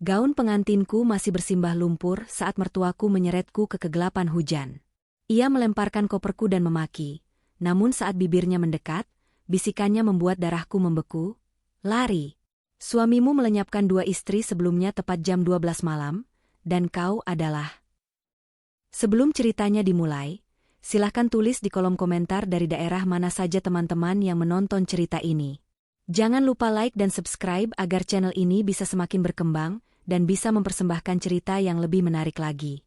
Gaun pengantinku masih bersimbah lumpur saat mertuaku menyeretku ke kegelapan hujan. Ia melemparkan koperku dan memaki, namun saat bibirnya mendekat, bisikannya membuat darahku membeku. Lari. Suamimu melenyapkan 2 istri sebelumnya tepat jam 12 malam, dan kau adalah... Sebelum ceritanya dimulai, silahkan tulis di kolom komentar dari daerah mana saja teman-teman yang menonton cerita ini. Jangan lupa like dan subscribe agar channel ini bisa semakin berkembang dan bisa mempersembahkan cerita yang lebih menarik lagi.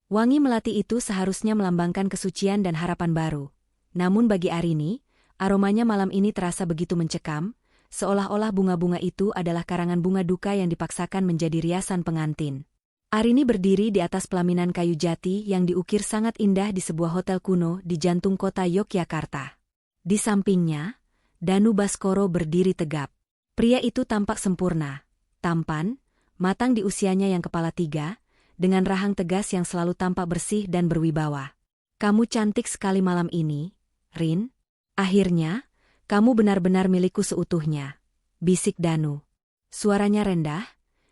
Wangi melati itu seharusnya melambangkan kesucian dan harapan baru. Namun bagi Arini, aromanya malam ini terasa begitu mencekam, seolah-olah bunga-bunga itu adalah karangan bunga duka yang dipaksakan menjadi riasan pengantin. Arini berdiri di atas pelaminan kayu jati yang diukir sangat indah di sebuah hotel kuno di jantung kota Yogyakarta. Di sampingnya, Danu Baskoro berdiri tegap. Pria itu tampak sempurna, tampan, matang di usianya yang kepala 3, dengan rahang tegas yang selalu tampak bersih dan berwibawa. Kamu cantik sekali malam ini, Rin. Akhirnya, kamu benar-benar milikku seutuhnya, bisik Danu. Suaranya rendah,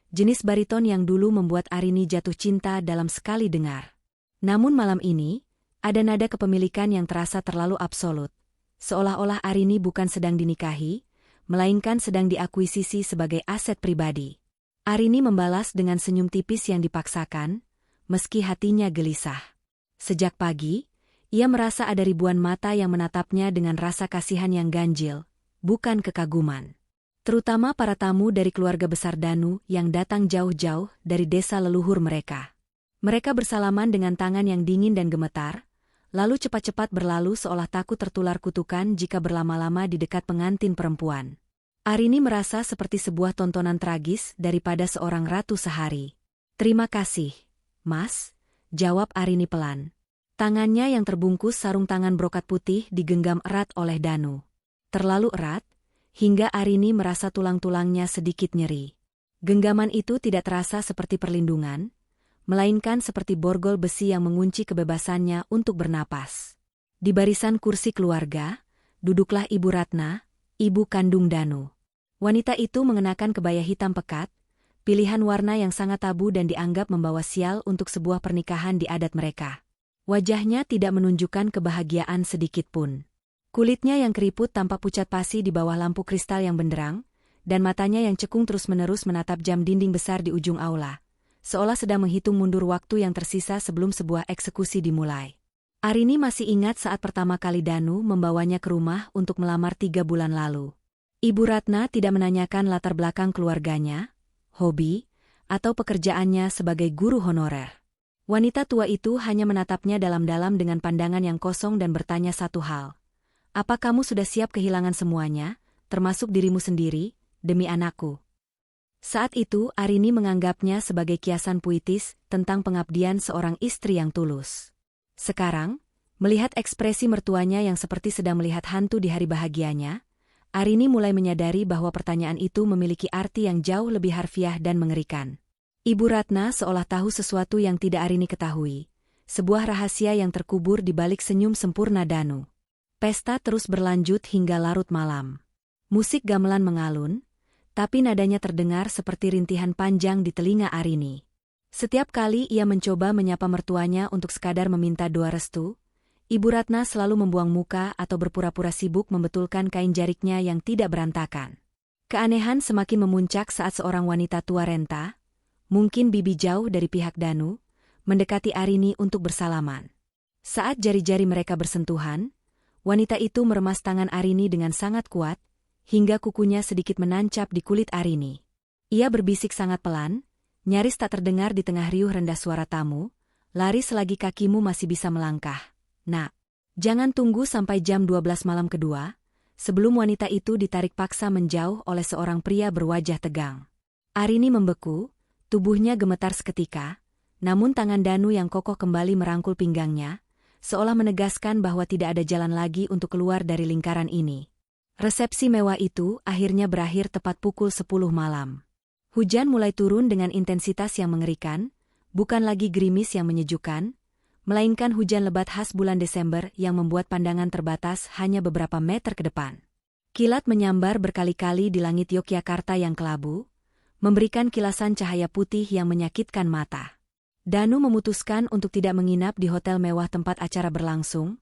jenis bariton yang dulu membuat Arini jatuh cinta dalam sekali dengar. Namun malam ini, ada nada kepemilikan yang terasa terlalu absolut. Seolah-olah Arini bukan sedang dinikahi, melainkan sedang diakuisisi sebagai aset pribadi. Arini membalas dengan senyum tipis yang dipaksakan, meski hatinya gelisah. Sejak pagi, ia merasa ada ribuan mata yang menatapnya dengan rasa kasihan yang ganjil, bukan kekaguman. Terutama para tamu dari keluarga besar Danu yang datang jauh-jauh dari desa leluhur mereka. Mereka bersalaman dengan tangan yang dingin dan gemetar, lalu cepat-cepat berlalu seolah takut tertular kutukan jika berlama-lama di dekat pengantin perempuan. Arini merasa seperti sebuah tontonan tragis daripada seorang ratu sehari. "Terima kasih, Mas," jawab Arini pelan. Tangannya yang terbungkus sarung tangan brokat putih digenggam erat oleh Danu. Terlalu erat, hingga Arini merasa tulang-tulangnya sedikit nyeri. Genggaman itu tidak terasa seperti perlindungan, melainkan seperti borgol besi yang mengunci kebebasannya untuk bernapas. Di barisan kursi keluarga, duduklah Ibu Ratna, ibu kandung Danu. Wanita itu mengenakan kebaya hitam pekat, pilihan warna yang sangat tabu dan dianggap membawa sial untuk sebuah pernikahan di adat mereka. Wajahnya tidak menunjukkan kebahagiaan sedikitpun. Kulitnya yang keriput tampak pucat pasi di bawah lampu kristal yang benderang, dan matanya yang cekung terus-menerus menatap jam dinding besar di ujung aula, seolah sedang menghitung mundur waktu yang tersisa sebelum sebuah eksekusi dimulai. Arini masih ingat saat pertama kali Danu membawanya ke rumah untuk melamar 3 bulan lalu. Ibu Ratna tidak menanyakan latar belakang keluarganya, hobi, atau pekerjaannya sebagai guru honorer. Wanita tua itu hanya menatapnya dalam-dalam dengan pandangan yang kosong dan bertanya satu hal. "Apa kamu sudah siap kehilangan semuanya, termasuk dirimu sendiri, demi anakku?" Saat itu Arini menganggapnya sebagai kiasan puitis tentang pengabdian seorang istri yang tulus. Sekarang, melihat ekspresi mertuanya yang seperti sedang melihat hantu di hari bahagianya, Arini mulai menyadari bahwa pertanyaan itu memiliki arti yang jauh lebih harfiah dan mengerikan. Ibu Ratna seolah tahu sesuatu yang tidak Arini ketahui, sebuah rahasia yang terkubur di balik senyum sempurna Danu. Pesta terus berlanjut hingga larut malam. Musik gamelan mengalun, tapi nadanya terdengar seperti rintihan panjang di telinga Arini. Setiap kali ia mencoba menyapa mertuanya untuk sekadar meminta doa restu, Ibu Ratna selalu membuang muka atau berpura-pura sibuk membetulkan kain jariknya yang tidak berantakan. Keanehan semakin memuncak saat seorang wanita tua renta, mungkin bibi jauh dari pihak Danu, mendekati Arini untuk bersalaman. Saat jari-jari mereka bersentuhan, wanita itu meremas tangan Arini dengan sangat kuat, hingga kukunya sedikit menancap di kulit Arini. Ia berbisik sangat pelan, nyaris tak terdengar di tengah riuh rendah suara tamu, "Lari selagi kakimu masih bisa melangkah, Nak. Jangan tunggu sampai jam 12 malam kedua," sebelum wanita itu ditarik paksa menjauh oleh seorang pria berwajah tegang. Arini membeku, tubuhnya gemetar seketika, namun tangan Danu yang kokoh kembali merangkul pinggangnya, seolah menegaskan bahwa tidak ada jalan lagi untuk keluar dari lingkaran ini. Resepsi mewah itu akhirnya berakhir tepat pukul 10 malam. Hujan mulai turun dengan intensitas yang mengerikan, bukan lagi gerimis yang menyejukkan, melainkan hujan lebat khas bulan Desember yang membuat pandangan terbatas hanya beberapa meter ke depan. Kilat menyambar berkali-kali di langit Yogyakarta yang kelabu, memberikan kilasan cahaya putih yang menyakitkan mata. Danu memutuskan untuk tidak menginap di hotel mewah tempat acara berlangsung,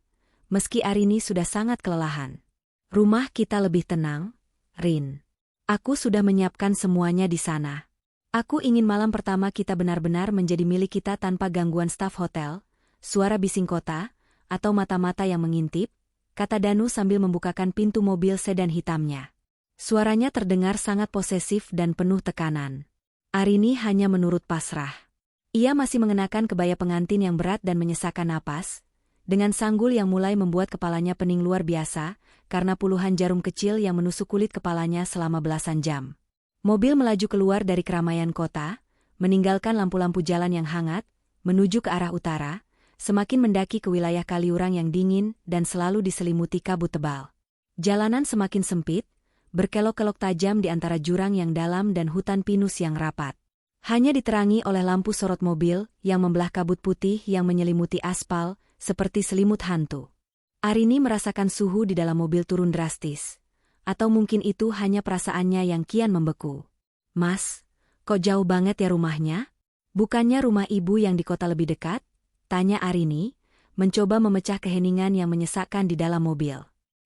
meski Arini sudah sangat kelelahan. Rumah kita lebih tenang, Rin. Aku sudah menyiapkan semuanya di sana. Aku ingin malam pertama kita benar-benar menjadi milik kita tanpa gangguan staf hotel, suara bising kota, atau mata-mata yang mengintip, kata Danu sambil membukakan pintu mobil sedan hitamnya. Suaranya terdengar sangat posesif dan penuh tekanan. Arini hanya menurut pasrah. Ia masih mengenakan kebaya pengantin yang berat dan menyesakkan napas, dengan sanggul yang mulai membuat kepalanya pening luar biasa, karena puluhan jarum kecil yang menusuk kulit kepalanya selama belasan jam. Mobil melaju keluar dari keramaian kota, meninggalkan lampu-lampu jalan yang hangat, menuju ke arah utara, semakin mendaki ke wilayah Kaliurang yang dingin dan selalu diselimuti kabut tebal. Jalanan semakin sempit, berkelok-kelok tajam di antara jurang yang dalam dan hutan pinus yang rapat. Hanya diterangi oleh lampu sorot mobil yang membelah kabut putih yang menyelimuti aspal, seperti selimut hantu. Arini merasakan suhu di dalam mobil turun drastis. Atau mungkin itu hanya perasaannya yang kian membeku. Mas, kok jauh banget ya rumahnya? Bukannya rumah ibu yang di kota lebih dekat? Tanya Arini, mencoba memecah keheningan yang menyesakkan di dalam mobil.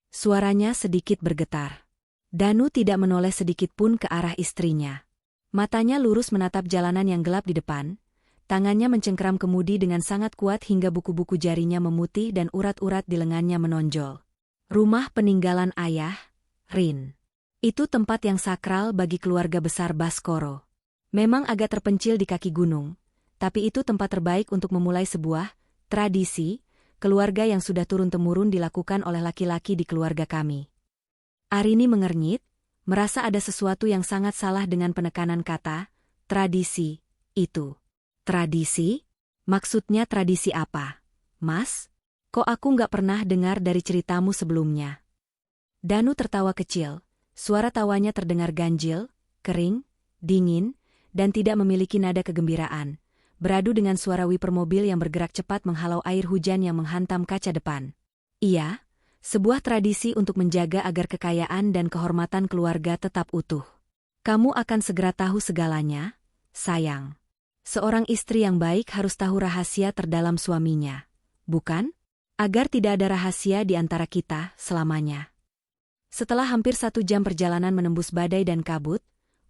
Suaranya sedikit bergetar. Danu tidak menoleh sedikit pun ke arah istrinya. Matanya lurus menatap jalanan yang gelap di depan, tangannya mencengkeram kemudi dengan sangat kuat hingga buku-buku jarinya memutih dan urat-urat di lengannya menonjol. Rumah peninggalan ayah, Rin. Itu tempat yang sakral bagi keluarga besar Baskoro. Memang agak terpencil di kaki gunung, tapi itu tempat terbaik untuk memulai sebuah tradisi keluarga yang sudah turun-temurun dilakukan oleh laki-laki di keluarga kami. Arini mengernyit, merasa ada sesuatu yang sangat salah dengan penekanan kata, tradisi, itu. Tradisi? Maksudnya tradisi apa? Mas? Kok aku nggak pernah dengar dari ceritamu sebelumnya? Danu tertawa kecil, suara tawanya terdengar ganjil, kering, dingin, dan tidak memiliki nada kegembiraan, beradu dengan suara wiper mobil yang bergerak cepat menghalau air hujan yang menghantam kaca depan. Iya, sebuah tradisi untuk menjaga agar kekayaan dan kehormatan keluarga tetap utuh. Kamu akan segera tahu segalanya, sayang. Seorang istri yang baik harus tahu rahasia terdalam suaminya, bukan? Agar tidak ada rahasia di antara kita selamanya. Setelah hampir 1 jam perjalanan menembus badai dan kabut,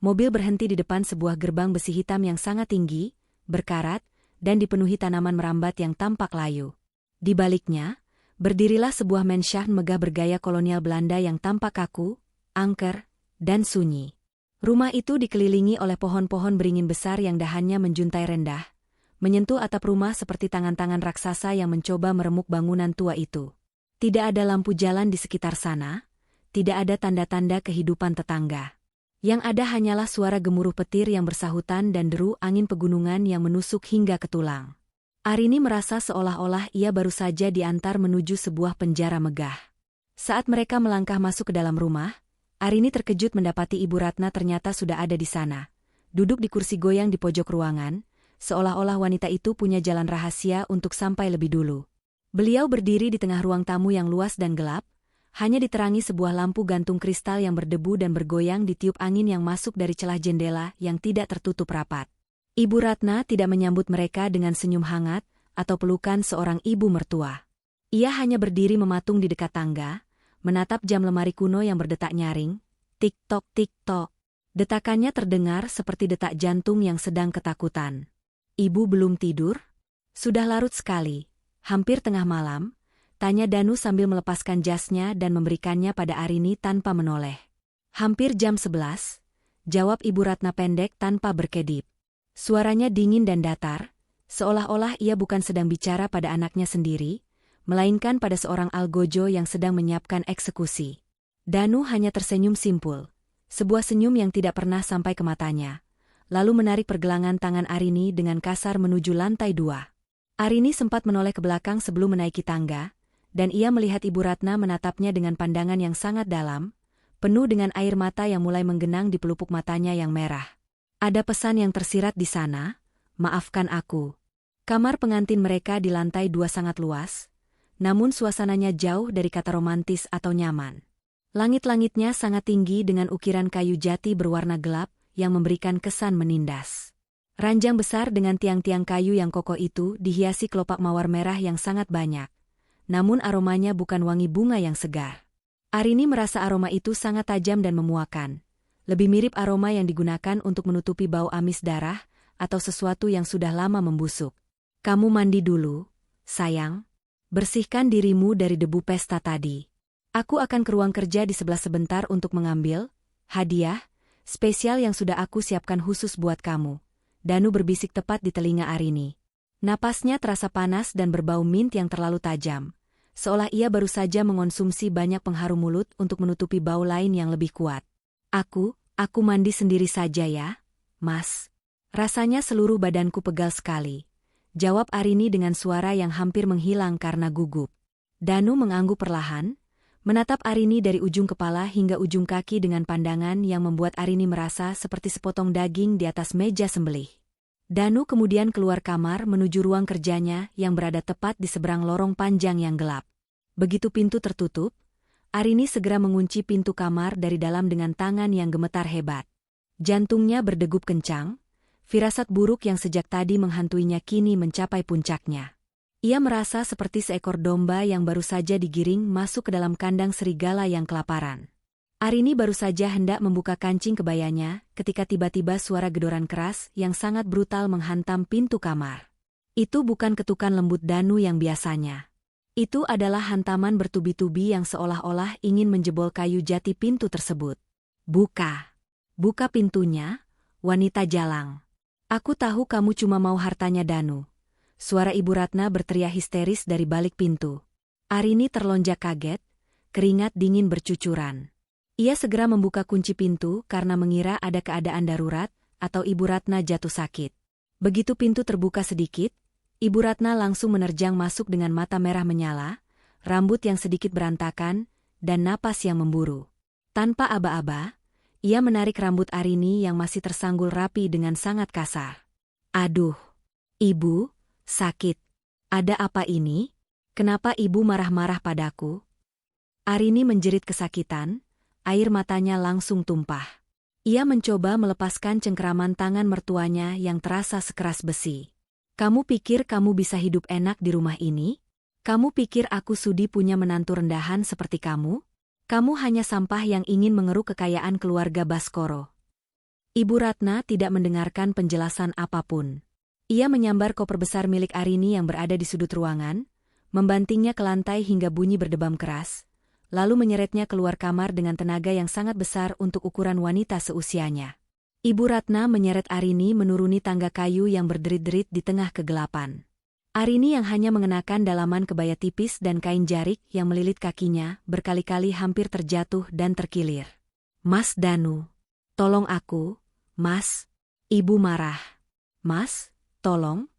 mobil berhenti di depan sebuah gerbang besi hitam yang sangat tinggi, berkarat, dan dipenuhi tanaman merambat yang tampak layu. Di baliknya, berdirilah sebuah mensjahn megah bergaya kolonial Belanda yang tampak kaku, angker, dan sunyi. Rumah itu dikelilingi oleh pohon-pohon beringin besar yang dahannya menjuntai rendah, menyentuh atap rumah seperti tangan-tangan raksasa yang mencoba meremuk bangunan tua itu. Tidak ada lampu jalan di sekitar sana, tidak ada tanda-tanda kehidupan tetangga. Yang ada hanyalah suara gemuruh petir yang bersahutan dan deru angin pegunungan yang menusuk hingga ke tulang. Arini merasa seolah-olah ia baru saja diantar menuju sebuah penjara megah. Saat mereka melangkah masuk ke dalam rumah, Arini terkejut mendapati Ibu Ratna ternyata sudah ada di sana, duduk di kursi goyang di pojok ruangan, seolah-olah wanita itu punya jalan rahasia untuk sampai lebih dulu. Beliau berdiri di tengah ruang tamu yang luas dan gelap, hanya diterangi sebuah lampu gantung kristal yang berdebu dan bergoyang ditiup angin yang masuk dari celah jendela yang tidak tertutup rapat. Ibu Ratna tidak menyambut mereka dengan senyum hangat atau pelukan seorang ibu mertua. Ia hanya berdiri mematung di dekat tangga, menatap jam lemari kuno yang berdetak nyaring, tik-tok tik-tok. Detakannya terdengar seperti detak jantung yang sedang ketakutan. Ibu belum tidur? Sudah larut sekali, hampir tengah malam, tanya Danu sambil melepaskan jasnya dan memberikannya pada Arini tanpa menoleh. Hampir jam 11, jawab Ibu Ratna pendek tanpa berkedip. Suaranya dingin dan datar, seolah-olah ia bukan sedang bicara pada anaknya sendiri, melainkan pada seorang algojo yang sedang menyiapkan eksekusi. Danu hanya tersenyum simpul, sebuah senyum yang tidak pernah sampai ke matanya, lalu menarik pergelangan tangan Arini dengan kasar menuju lantai 2. Arini sempat menoleh ke belakang sebelum menaiki tangga, dan ia melihat Ibu Ratna menatapnya dengan pandangan yang sangat dalam, penuh dengan air mata yang mulai menggenang di pelupuk matanya yang merah. Ada pesan yang tersirat di sana, maafkan aku. Kamar pengantin mereka di lantai 2 sangat luas, namun suasananya jauh dari kata romantis atau nyaman. Langit-langitnya sangat tinggi dengan ukiran kayu jati berwarna gelap yang memberikan kesan menindas. Ranjang besar dengan tiang-tiang kayu yang kokoh itu dihiasi kelopak mawar merah yang sangat banyak. Namun aromanya bukan wangi bunga yang segar. Arini merasa aroma itu sangat tajam dan memuakan. Lebih mirip aroma yang digunakan untuk menutupi bau amis darah atau sesuatu yang sudah lama membusuk. Kamu mandi dulu, sayang. Bersihkan dirimu dari debu pesta tadi. Aku akan ke ruang kerja di sebelah sebentar untuk mengambil hadiah spesial yang sudah aku siapkan khusus buat kamu. Danu berbisik tepat di telinga Arini. Napasnya terasa panas dan berbau mint yang terlalu tajam. Seolah ia baru saja mengonsumsi banyak pengharum mulut untuk menutupi bau lain yang lebih kuat. Aku mandi sendiri saja ya, Mas. Rasanya seluruh badanku pegal sekali. Jawab Arini dengan suara yang hampir menghilang karena gugup. Danu mengangguk perlahan, menatap Arini dari ujung kepala hingga ujung kaki dengan pandangan yang membuat Arini merasa seperti sepotong daging di atas meja sembelih. Danu kemudian keluar kamar menuju ruang kerjanya yang berada tepat di seberang lorong panjang yang gelap. Begitu pintu tertutup, Arini segera mengunci pintu kamar dari dalam dengan tangan yang gemetar hebat. Jantungnya berdegup kencang, firasat buruk yang sejak tadi menghantuinya kini mencapai puncaknya. Ia merasa seperti seekor domba yang baru saja digiring masuk ke dalam kandang serigala yang kelaparan. Arini baru saja hendak membuka kancing kebayanya ketika tiba-tiba suara gedoran keras yang sangat brutal menghantam pintu kamar. Itu bukan ketukan lembut Danu yang biasanya. Itu adalah hantaman bertubi-tubi yang seolah-olah ingin menjebol kayu jati pintu tersebut. Buka. Buka pintunya, wanita jalang. Aku tahu kamu cuma mau hartanya Danu. Suara Ibu Ratna berteriak histeris dari balik pintu. Arini terlonjak kaget, keringat dingin bercucuran. Ia segera membuka kunci pintu karena mengira ada keadaan darurat atau Ibu Ratna jatuh sakit. Begitu pintu terbuka sedikit, Ibu Ratna langsung menerjang masuk dengan mata merah menyala, rambut yang sedikit berantakan, dan napas yang memburu. Tanpa aba-aba, ia menarik rambut Arini yang masih tersanggul rapi dengan sangat kasar. Aduh, Ibu, sakit. Ada apa ini? Kenapa Ibu marah-marah padaku? Arini menjerit kesakitan, air matanya langsung tumpah. Ia mencoba melepaskan cengkeraman tangan mertuanya yang terasa sekeras besi. Kamu pikir kamu bisa hidup enak di rumah ini? Kamu pikir aku sudi punya menantu rendahan seperti kamu? Kamu hanya sampah yang ingin mengeruk kekayaan keluarga Baskoro. Ibu Ratna tidak mendengarkan penjelasan apapun. Ia menyambar koper besar milik Arini yang berada di sudut ruangan, membantingnya ke lantai hingga bunyi berdebam keras, lalu menyeretnya keluar kamar dengan tenaga yang sangat besar untuk ukuran wanita seusianya. Ibu Ratna menyeret Arini menuruni tangga kayu yang berderit-derit di tengah kegelapan. Arini yang hanya mengenakan dalaman kebaya tipis dan kain jarik yang melilit kakinya berkali-kali hampir terjatuh dan terkilir. Mas Danu, tolong aku, Mas. Ibu marah. Mas, tolong.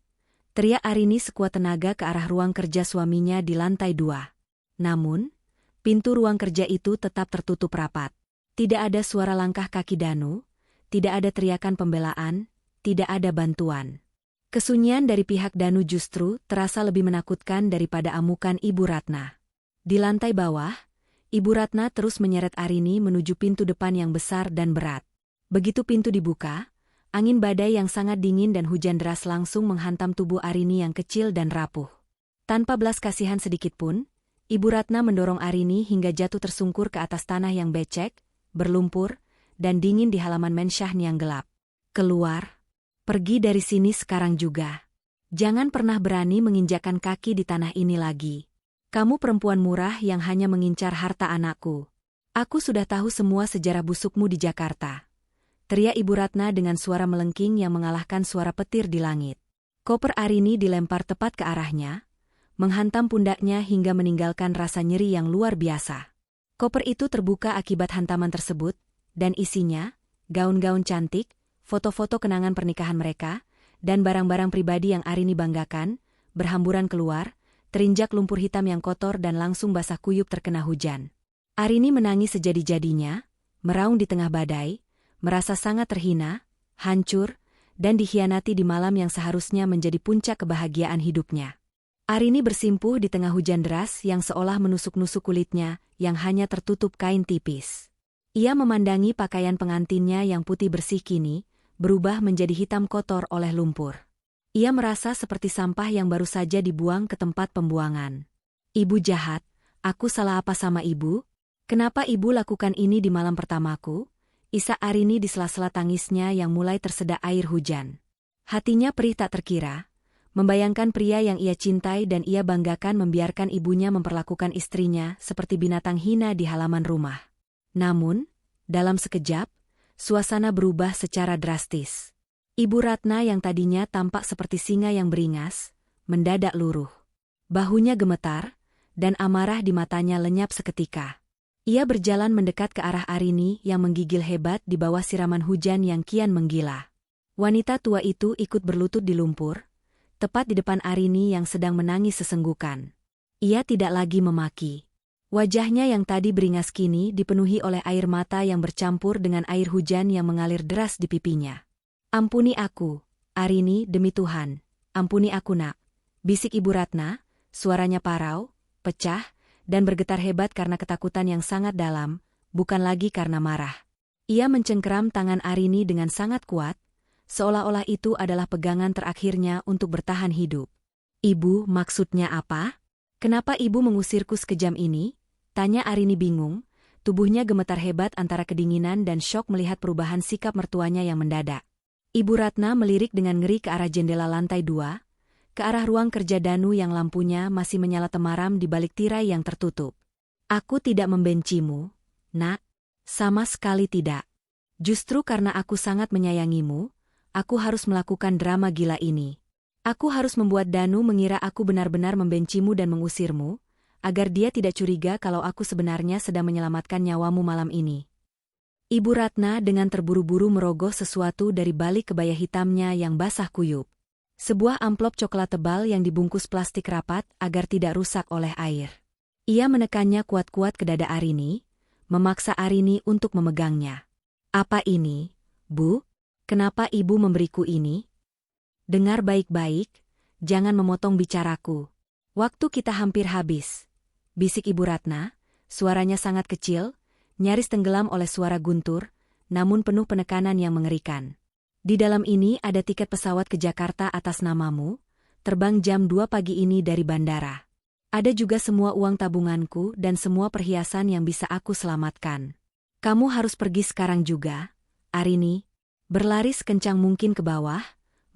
Teriak Arini sekuat tenaga ke arah ruang kerja suaminya di lantai 2. Namun, pintu ruang kerja itu tetap tertutup rapat. Tidak ada suara langkah kaki Danu, tidak ada teriakan pembelaan, tidak ada bantuan. Kesunyian dari pihak Danu justru terasa lebih menakutkan daripada amukan Ibu Ratna. Di lantai bawah, Ibu Ratna terus menyeret Arini menuju pintu depan yang besar dan berat. Begitu pintu dibuka, angin badai yang sangat dingin dan hujan deras langsung menghantam tubuh Arini yang kecil dan rapuh. Tanpa belas kasihan sedikitpun, Ibu Ratna mendorong Arini hingga jatuh tersungkur ke atas tanah yang becek, berlumpur, dan dingin di halaman mensyahn yang gelap. Keluar. Pergi dari sini sekarang juga. Jangan pernah berani menginjakkan kaki di tanah ini lagi. Kamu perempuan murah yang hanya mengincar harta anakku. Aku sudah tahu semua sejarah busukmu di Jakarta. Teriak Ibu Ratna dengan suara melengking yang mengalahkan suara petir di langit. Koper Arini dilempar tepat ke arahnya, menghantam pundaknya hingga meninggalkan rasa nyeri yang luar biasa. Koper itu terbuka akibat hantaman tersebut, dan isinya, gaun-gaun cantik, foto-foto kenangan pernikahan mereka, dan barang-barang pribadi yang Arini banggakan, berhamburan keluar, terinjak lumpur hitam yang kotor dan langsung basah kuyup terkena hujan. Arini menangis sejadi-jadinya, meraung di tengah badai, merasa sangat terhina, hancur, dan dikhianati di malam yang seharusnya menjadi puncak kebahagiaan hidupnya. Arini bersimpuh di tengah hujan deras yang seolah menusuk-nusuk kulitnya yang hanya tertutup kain tipis. Ia memandangi pakaian pengantinnya yang putih bersih kini, berubah menjadi hitam kotor oleh lumpur. Ia merasa seperti sampah yang baru saja dibuang ke tempat pembuangan. Ibu jahat, aku salah apa sama ibu? Kenapa ibu lakukan ini di malam pertamaku? Isak Arini di sela-sela tangisnya yang mulai tersedak air hujan. Hatinya perih tak terkira, membayangkan pria yang ia cintai dan ia banggakan membiarkan ibunya memperlakukan istrinya seperti binatang hina di halaman rumah. Namun, dalam sekejap, suasana berubah secara drastis. Ibu Ratna yang tadinya tampak seperti singa yang beringas, mendadak luruh. Bahunya gemetar, dan amarah di matanya lenyap seketika. Ia berjalan mendekat ke arah Arini yang menggigil hebat di bawah siraman hujan yang kian menggila. Wanita tua itu ikut berlutut di lumpur, tepat di depan Arini yang sedang menangis sesenggukan. Ia tidak lagi memaki. Wajahnya yang tadi beringas kini dipenuhi oleh air mata yang bercampur dengan air hujan yang mengalir deras di pipinya. "Ampuni aku, Arini, demi Tuhan. Ampuni aku nak," bisik Ibu Ratna, suaranya parau, pecah, dan bergetar hebat karena ketakutan yang sangat dalam, bukan lagi karena marah. Ia mencengkeram tangan Arini dengan sangat kuat, seolah-olah itu adalah pegangan terakhirnya untuk bertahan hidup. "Ibu, maksudnya apa? Kenapa ibu mengusirku sekejam ini?" tanya Arini bingung, tubuhnya gemetar hebat antara kedinginan dan syok melihat perubahan sikap mertuanya yang mendadak. Ibu Ratna melirik dengan ngeri ke arah jendela lantai 2, ke arah ruang kerja Danu yang lampunya masih menyala temaram di balik tirai yang tertutup. "Aku tidak membencimu, nak. Sama sekali tidak. Justru karena aku sangat menyayangimu, aku harus melakukan drama gila ini. Aku harus membuat Danu mengira aku benar-benar membencimu dan mengusirmu, agar dia tidak curiga kalau aku sebenarnya sedang menyelamatkan nyawamu malam ini." Ibu Ratna dengan terburu-buru merogoh sesuatu dari balik kebaya hitamnya yang basah kuyup. Sebuah amplop coklat tebal yang dibungkus plastik rapat agar tidak rusak oleh air. Ia menekannya kuat-kuat ke dada Arini, memaksa Arini untuk memegangnya. "Apa ini, Bu? Kenapa ibu memberiku ini?" "Dengar baik-baik, jangan memotong bicaraku. Waktu kita hampir habis," bisik Ibu Ratna, suaranya sangat kecil, nyaris tenggelam oleh suara guntur, namun penuh penekanan yang mengerikan. "Di dalam ini ada tiket pesawat ke Jakarta atas namamu, terbang jam 2 pagi ini dari bandara. Ada juga semua uang tabunganku dan semua perhiasan yang bisa aku selamatkan. Kamu harus pergi sekarang juga, Arini. Berlari sekencang mungkin ke bawah,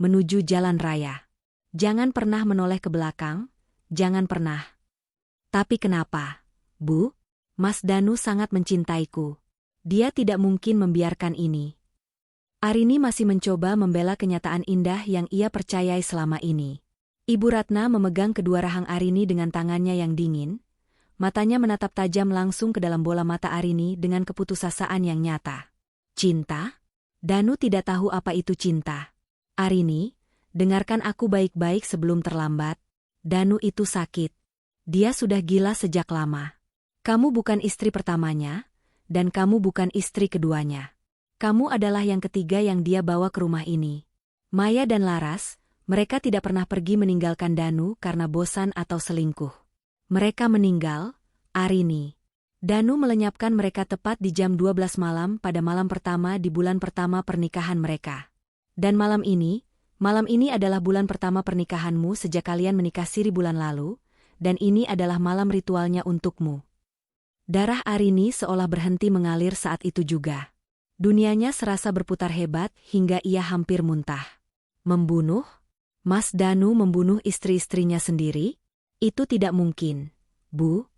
menuju jalan raya. Jangan pernah menoleh ke belakang, jangan pernah." "Tapi kenapa, Bu? Mas Danu sangat mencintaiku. Dia tidak mungkin membiarkan ini." Arini masih mencoba membela kenyataan indah yang ia percayai selama ini. Ibu Ratna memegang kedua rahang Arini dengan tangannya yang dingin, matanya menatap tajam langsung ke dalam bola mata Arini dengan keputusasaan yang nyata. "Cinta? Danu tidak tahu apa itu cinta. Arini, dengarkan aku baik-baik sebelum terlambat. Danu itu sakit. Dia sudah gila sejak lama. Kamu bukan istri pertamanya, dan kamu bukan istri keduanya. Kamu adalah yang ketiga yang dia bawa ke rumah ini. Maya dan Laras, mereka tidak pernah pergi meninggalkan Danu karena bosan atau selingkuh. Mereka meninggal, Arini. Danu melenyapkan mereka tepat di jam 12 malam pada malam pertama di bulan pertama pernikahan mereka. Dan malam ini adalah bulan pertama pernikahanmu sejak kalian menikah siri bulan lalu, dan ini adalah malam ritualnya untukmu." Darah Arini seolah berhenti mengalir saat itu juga. Dunianya serasa berputar hebat hingga ia hampir muntah. Membunuh? Mas Danu membunuh istri-istrinya sendiri? Itu tidak mungkin, Bu.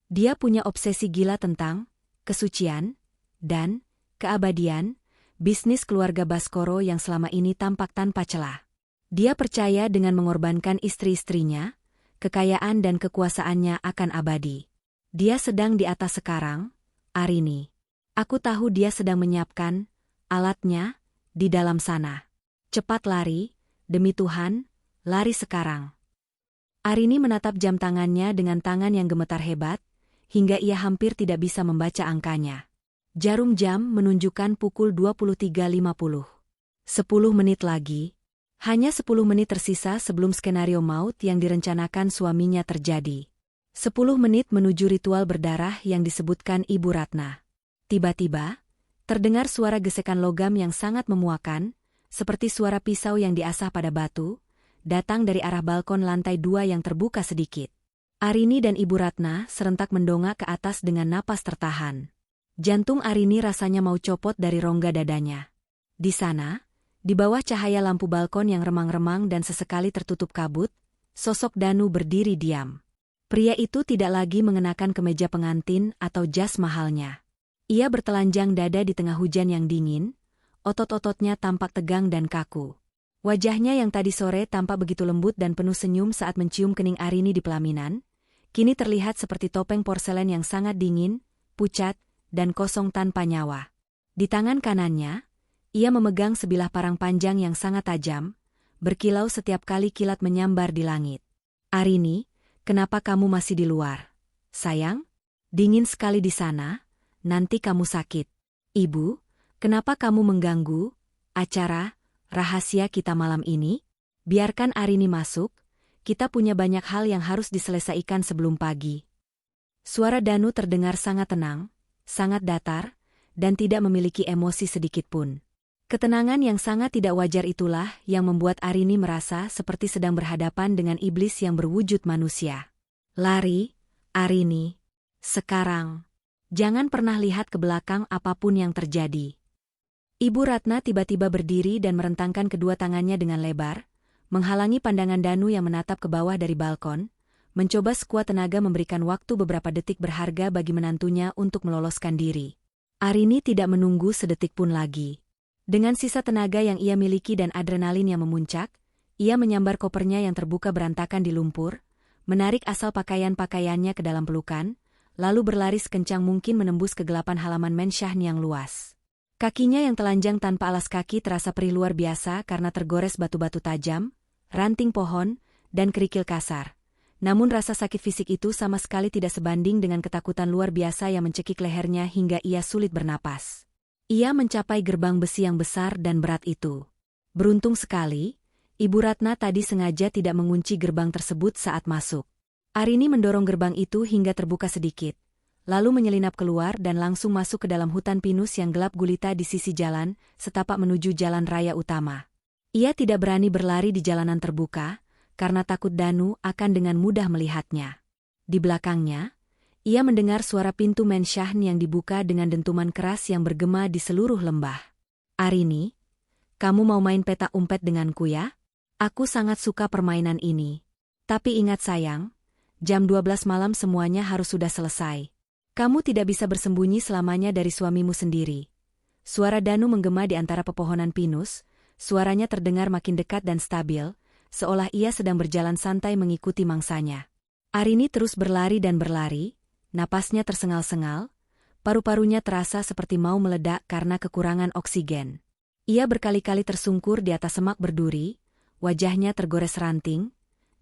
Dia punya obsesi gila tentang kesucian dan keabadian, bisnis keluarga Baskoro yang selama ini tampak tanpa celah. Dia percaya dengan mengorbankan istri-istrinya, kekayaan dan kekuasaannya akan abadi. Dia sedang di atas sekarang, Arini. Aku tahu dia sedang menyiapkan alatnya di dalam sana. Cepat lari, demi Tuhan, lari sekarang." Arini menatap jam tangannya dengan tangan yang gemetar hebat, hingga ia hampir tidak bisa membaca angkanya. Jarum jam menunjukkan pukul 23.50. 10 menit lagi. Hanya 10 menit tersisa sebelum skenario maut yang direncanakan suaminya terjadi. 10 menit menuju ritual berdarah yang disebutkan Ibu Ratna. Tiba-tiba, terdengar suara gesekan logam yang sangat memuakan, seperti suara pisau yang diasah pada batu, datang dari arah balkon lantai 2 yang terbuka sedikit. Arini dan Ibu Ratna serentak mendongak ke atas dengan napas tertahan. Jantung Arini rasanya mau copot dari rongga dadanya. Di sana, di bawah cahaya lampu balkon yang remang-remang dan sesekali tertutup kabut, sosok Danu berdiri diam. Pria itu tidak lagi mengenakan kemeja pengantin atau jas mahalnya. Ia bertelanjang dada di tengah hujan yang dingin, otot-ototnya tampak tegang dan kaku. Wajahnya yang tadi sore tampak begitu lembut dan penuh senyum saat mencium kening Arini di pelaminan, kini terlihat seperti topeng porselen yang sangat dingin, pucat, dan kosong tanpa nyawa. Di tangan kanannya, ia memegang sebilah parang panjang yang sangat tajam, berkilau setiap kali kilat menyambar di langit. Arini, kenapa kamu masih di luar? Sayang, dingin sekali di sana, nanti kamu sakit. Ibu, kenapa kamu mengganggu acara rahasia kita malam ini? Biarkan Arini masuk, kita punya banyak hal yang harus diselesaikan sebelum pagi. Suara Danu terdengar sangat tenang, sangat datar, dan tidak memiliki emosi sedikitpun. Ketenangan yang sangat tidak wajar itulah yang membuat Arini merasa seperti sedang berhadapan dengan iblis yang berwujud manusia. Lari, Arini. Sekarang. Jangan pernah lihat ke belakang apapun yang terjadi. Ibu Ratna tiba-tiba berdiri dan merentangkan kedua tangannya dengan lebar, menghalangi pandangan Danu yang menatap ke bawah dari balkon, mencoba sekuat tenaga memberikan waktu beberapa detik berharga bagi menantunya untuk meloloskan diri. Arini tidak menunggu sedetik pun lagi. Dengan sisa tenaga yang ia miliki dan adrenalin yang memuncak, ia menyambar kopernya yang terbuka berantakan di lumpur, menarik asal pakaian-pakaiannya ke dalam pelukan, lalu berlari sekencang mungkin menembus kegelapan halaman Mensyahn yang luas. Kakinya yang telanjang tanpa alas kaki terasa perih luar biasa karena tergores batu-batu tajam, ranting pohon, dan kerikil kasar. Namun rasa sakit fisik itu sama sekali tidak sebanding dengan ketakutan luar biasa yang mencekik lehernya hingga ia sulit bernapas. Ia mencapai gerbang besi yang besar dan berat itu. Beruntung sekali, Ibu Ratna tadi sengaja tidak mengunci gerbang tersebut saat masuk. Arini mendorong gerbang itu hingga terbuka sedikit, lalu menyelinap keluar dan langsung masuk ke dalam hutan pinus yang gelap gulita di sisi jalan, setapak menuju jalan raya utama. Ia tidak berani berlari di jalanan terbuka, karena takut Danu akan dengan mudah melihatnya. Di belakangnya, ia mendengar suara pintu Mensyahn yang dibuka dengan dentuman keras yang bergema di seluruh lembah. Arini, kamu mau main petak umpet denganku ya? Aku sangat suka permainan ini. Tapi ingat sayang, jam 12 malam semuanya harus sudah selesai. Kamu tidak bisa bersembunyi selamanya dari suamimu sendiri. Suara Danu menggema di antara pepohonan pinus, suaranya terdengar makin dekat dan stabil, seolah ia sedang berjalan santai mengikuti mangsanya. Arini terus berlari dan berlari, napasnya tersengal-sengal, paru-parunya terasa seperti mau meledak karena kekurangan oksigen. Ia berkali-kali tersungkur di atas semak berduri, wajahnya tergores ranting,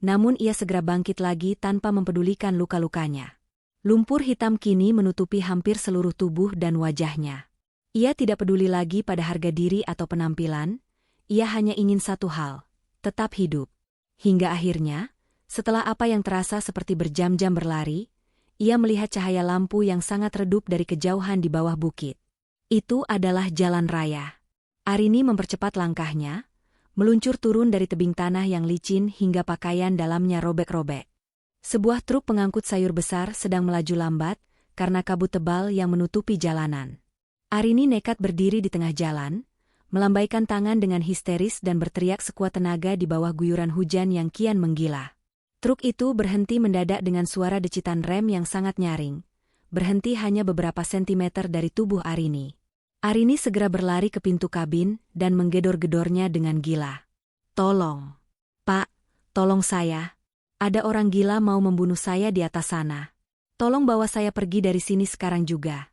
namun ia segera bangkit lagi tanpa mempedulikan luka-lukanya. Lumpur hitam kini menutupi hampir seluruh tubuh dan wajahnya. Ia tidak peduli lagi pada harga diri atau penampilan, ia hanya ingin satu hal, tetap hidup. Hingga akhirnya, setelah apa yang terasa seperti berjam-jam berlari, ia melihat cahaya lampu yang sangat redup dari kejauhan di bawah bukit. Itu adalah jalan raya. Arini mempercepat langkahnya, meluncur turun dari tebing tanah yang licin hingga pakaian dalamnya robek-robek. Sebuah truk pengangkut sayur besar sedang melaju lambat karena kabut tebal yang menutupi jalanan. Arini nekat berdiri di tengah jalan, melambaikan tangan dengan histeris dan berteriak sekuat tenaga di bawah guyuran hujan yang kian menggila. Truk itu berhenti mendadak dengan suara decitan rem yang sangat nyaring, berhenti hanya beberapa sentimeter dari tubuh Arini. Arini segera berlari ke pintu kabin dan menggedor-gedornya dengan gila. "Tolong, Pak, tolong saya. Ada orang gila mau membunuh saya di atas sana. Tolong bawa saya pergi dari sini sekarang juga."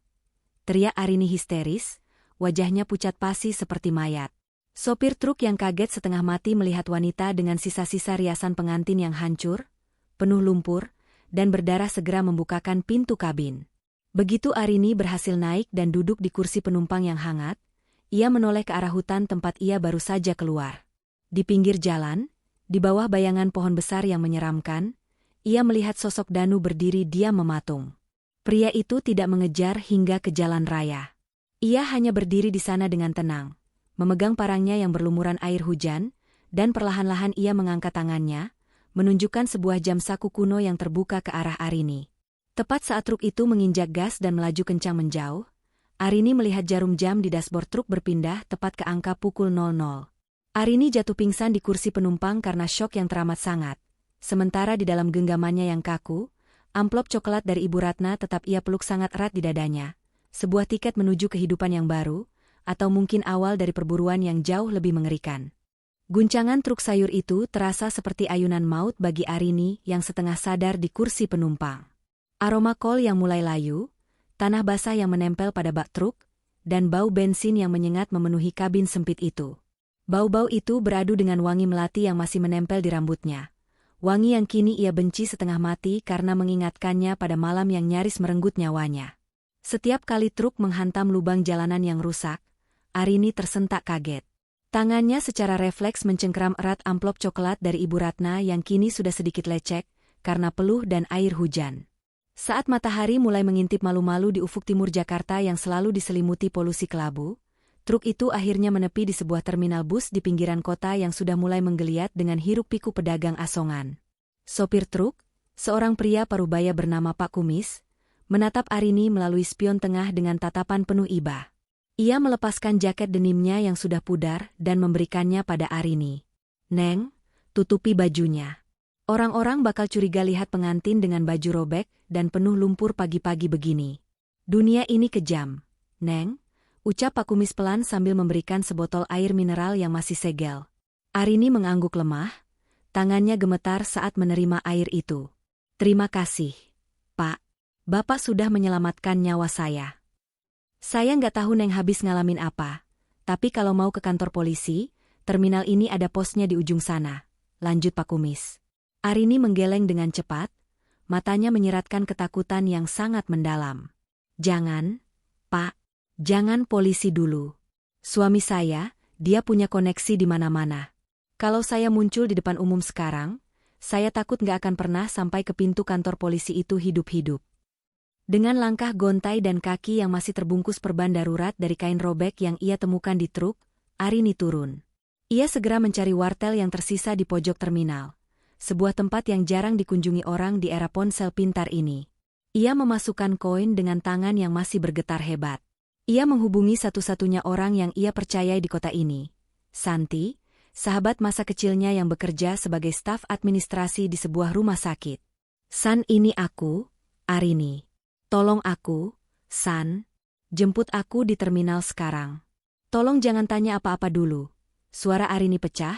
Teriak Arini histeris, wajahnya pucat pasi seperti mayat. Sopir truk yang kaget setengah mati melihat wanita dengan sisa-sisa riasan pengantin yang hancur, penuh lumpur, dan berdarah segera membukakan pintu kabin. Begitu Arini berhasil naik dan duduk di kursi penumpang yang hangat, ia menoleh ke arah hutan tempat ia baru saja keluar. Di pinggir jalan, di bawah bayangan pohon besar yang menyeramkan, ia melihat sosok Danu berdiri diam mematung. Pria itu tidak mengejar hingga ke jalan raya. Ia hanya berdiri di sana dengan tenang, memegang parangnya yang berlumuran air hujan, dan perlahan-lahan ia mengangkat tangannya, menunjukkan sebuah jam saku kuno yang terbuka ke arah Arini. Tepat saat truk itu menginjak gas dan melaju kencang menjauh, Arini melihat jarum jam di dashboard truk berpindah tepat ke angka pukul 00. Arini jatuh pingsan di kursi penumpang karena syok yang teramat sangat. Sementara di dalam genggamannya yang kaku, amplop coklat dari Ibu Ratna tetap ia peluk sangat erat di dadanya. Sebuah tiket menuju kehidupan yang baru, atau mungkin awal dari perburuan yang jauh lebih mengerikan. Guncangan truk sayur itu terasa seperti ayunan maut bagi Arini yang setengah sadar di kursi penumpang. Aroma kol yang mulai layu, tanah basah yang menempel pada bak truk, dan bau bensin yang menyengat memenuhi kabin sempit itu. Bau-bau itu beradu dengan wangi melati yang masih menempel di rambutnya. Wangi yang kini ia benci setengah mati karena mengingatkannya pada malam yang nyaris merenggut nyawanya. Setiap kali truk menghantam lubang jalanan yang rusak, Arini tersentak kaget. Tangannya secara refleks mencengkeram erat amplop coklat dari Ibu Ratna yang kini sudah sedikit lecek karena peluh dan air hujan. Saat matahari mulai mengintip malu-malu di ufuk timur Jakarta yang selalu diselimuti polusi kelabu, truk itu akhirnya menepi di sebuah terminal bus di pinggiran kota yang sudah mulai menggeliat dengan hiruk-pikuk pedagang asongan. Sopir truk, seorang pria parubaya bernama Pak Kumis, menatap Arini melalui spion tengah dengan tatapan penuh iba. Ia melepaskan jaket denimnya yang sudah pudar dan memberikannya pada Arini. "Neng, tutupi bajunya. Orang-orang bakal curiga lihat pengantin dengan baju robek dan penuh lumpur pagi-pagi begini. Dunia ini kejam, Neng," ucap Pak Kumis pelan sambil memberikan sebotol air mineral yang masih segel. Arini mengangguk lemah, tangannya gemetar saat menerima air itu. "Terima kasih, Pak. Bapak sudah menyelamatkan nyawa saya. Saya nggak tahu Neng habis ngalamin apa, tapi kalau mau ke kantor polisi, terminal ini ada posnya di ujung sana," lanjut Pak Kumis. Arini menggeleng dengan cepat, matanya menyiratkan ketakutan yang sangat mendalam. "Jangan, Pak. Jangan polisi dulu. Suami saya, dia punya koneksi di mana-mana. Kalau saya muncul di depan umum sekarang, saya takut nggak akan pernah sampai ke pintu kantor polisi itu hidup-hidup." Dengan langkah gontai dan kaki yang masih terbungkus perban darurat dari kain robek yang ia temukan di truk, Arini turun. Ia segera mencari wartel yang tersisa di pojok terminal. Sebuah tempat yang jarang dikunjungi orang di era ponsel pintar ini. Ia memasukkan koin dengan tangan yang masih bergetar hebat. Ia menghubungi satu-satunya orang yang ia percayai di kota ini, Santi, sahabat masa kecilnya yang bekerja sebagai staf administrasi di sebuah rumah sakit. "San, ini aku, Arini. Tolong aku, San. Jemput aku di terminal sekarang. Tolong jangan tanya apa-apa dulu." Suara Arini pecah.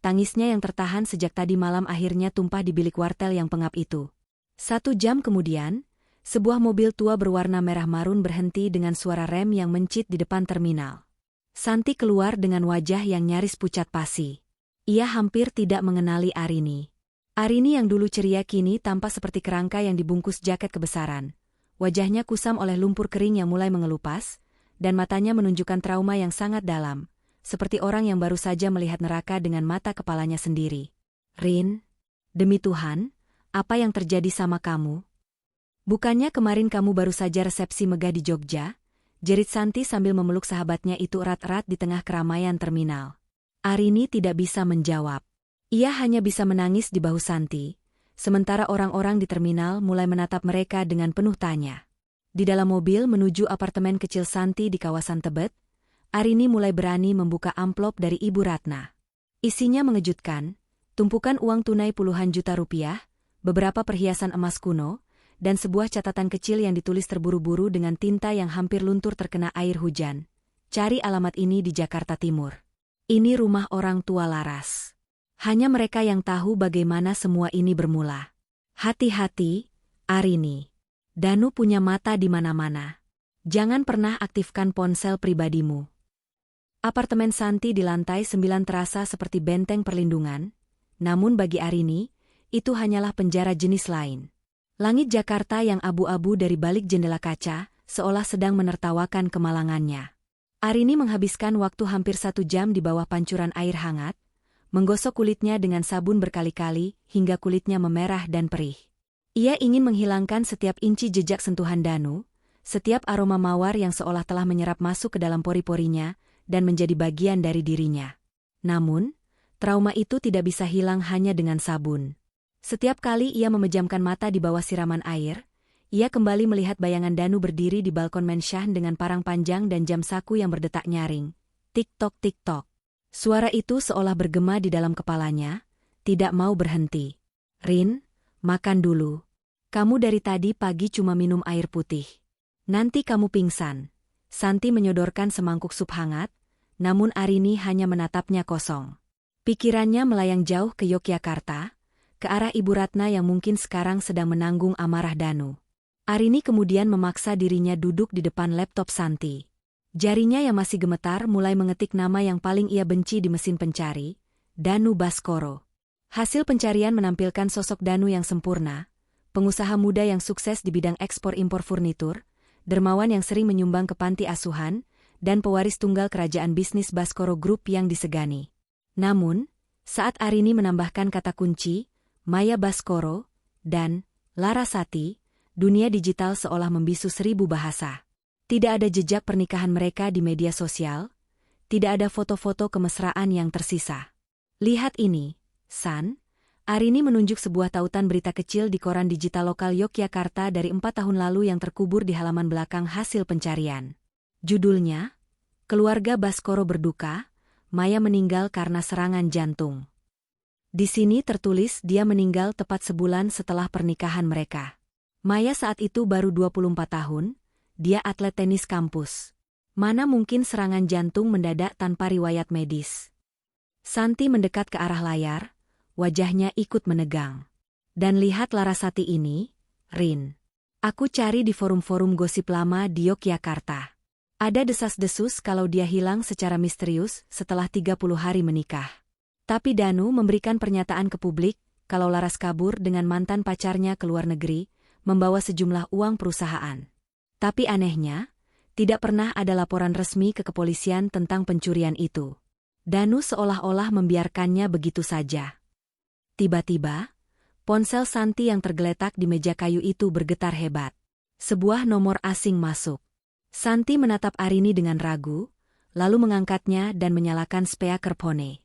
Tangisnya yang tertahan sejak tadi malam akhirnya tumpah di bilik wartel yang pengap itu. 1 jam kemudian, sebuah mobil tua berwarna merah marun berhenti dengan suara rem yang mencit di depan terminal. Santi keluar dengan wajah yang nyaris pucat pasi. Ia hampir tidak mengenali Arini. Arini yang dulu ceria kini tampak seperti kerangka yang dibungkus jaket kebesaran. Wajahnya kusam oleh lumpur kering yang mulai mengelupas, dan matanya menunjukkan trauma yang sangat dalam. Seperti orang yang baru saja melihat neraka dengan mata kepalanya sendiri. "Rin, demi Tuhan, apa yang terjadi sama kamu? Bukannya kemarin kamu baru saja resepsi megah di Jogja?" jerit Santi sambil memeluk sahabatnya itu erat-erat di tengah keramaian terminal. Arini tidak bisa menjawab. Ia hanya bisa menangis di bahu Santi, sementara orang-orang di terminal mulai menatap mereka dengan penuh tanya. Di dalam mobil menuju apartemen kecil Santi di kawasan Tebet, Arini mulai berani membuka amplop dari Ibu Ratna. Isinya mengejutkan, tumpukan uang tunai puluhan juta rupiah, beberapa perhiasan emas kuno, dan sebuah catatan kecil yang ditulis terburu-buru dengan tinta yang hampir luntur terkena air hujan. "Cari alamat ini di Jakarta Timur. Ini rumah orang tua Laras." Hanya mereka yang tahu bagaimana semua ini bermula. "Hati-hati, Arini. Danu punya mata di mana-mana. Jangan pernah aktifkan ponsel pribadimu." Apartemen Santi di lantai 9 terasa seperti benteng perlindungan, namun bagi Arini, itu hanyalah penjara jenis lain. Langit Jakarta yang abu-abu dari balik jendela kaca, seolah sedang menertawakan kemalangannya. Arini menghabiskan waktu hampir 1 jam di bawah pancuran air hangat, menggosok kulitnya dengan sabun berkali-kali hingga kulitnya memerah dan perih. Ia ingin menghilangkan setiap inci jejak sentuhan Danu, setiap aroma mawar yang seolah telah menyerap masuk ke dalam pori-porinya dan menjadi bagian dari dirinya. Namun, trauma itu tidak bisa hilang hanya dengan sabun. Setiap kali ia memejamkan mata di bawah siraman air, ia kembali melihat bayangan Danu berdiri di balkon Mensyahn dengan parang panjang dan jam saku yang berdetak nyaring. Tik-tok tik-tok. Suara itu seolah bergema di dalam kepalanya, tidak mau berhenti. Rin, makan dulu. Kamu dari tadi pagi cuma minum air putih. Nanti kamu pingsan. Santi menyodorkan semangkuk sup hangat, namun Arini hanya menatapnya kosong. Pikirannya melayang jauh ke Yogyakarta, ke arah Ibu Ratna yang mungkin sekarang sedang menanggung amarah Danu. Arini kemudian memaksa dirinya duduk di depan laptop Santi. Jarinya yang masih gemetar mulai mengetik nama yang paling ia benci di mesin pencari, Danu Baskoro. Hasil pencarian menampilkan sosok Danu yang sempurna, pengusaha muda yang sukses di bidang ekspor-impor furnitur, dermawan yang sering menyumbang ke panti asuhan, dan pewaris tunggal kerajaan bisnis Baskoro Group yang disegani. Namun, saat Arini menambahkan kata kunci, Maya Baskoro, dan Larasati, dunia digital seolah membisu 1000 bahasa. Tidak ada jejak pernikahan mereka di media sosial, tidak ada foto-foto kemesraan yang tersisa. Lihat ini, San. Arini menunjuk sebuah tautan berita kecil di koran digital lokal Yogyakarta dari 4 tahun lalu yang terkubur di halaman belakang hasil pencarian. Judulnya, Keluarga Baskoro berduka, Maya meninggal karena serangan jantung. Di sini tertulis dia meninggal tepat sebulan setelah pernikahan mereka. Maya saat itu baru 24 tahun, dia atlet tenis kampus. Mana mungkin serangan jantung mendadak tanpa riwayat medis. Santi mendekat ke arah layar, wajahnya ikut menegang. Dan lihat Larasati ini, Rin. Aku cari di forum-forum gosip lama di Yogyakarta. Ada desas-desus kalau dia hilang secara misterius setelah 30 hari menikah. Tapi Danu memberikan pernyataan ke publik kalau Laras kabur dengan mantan pacarnya ke luar negeri, membawa sejumlah uang perusahaan. Tapi anehnya, tidak pernah ada laporan resmi ke kepolisian tentang pencurian itu. Danu seolah-olah membiarkannya begitu saja. Tiba-tiba, ponsel Santi yang tergeletak di meja kayu itu bergetar hebat. Sebuah nomor asing masuk. Santi menatap Arini dengan ragu, lalu mengangkatnya dan menyalakan speakerphone.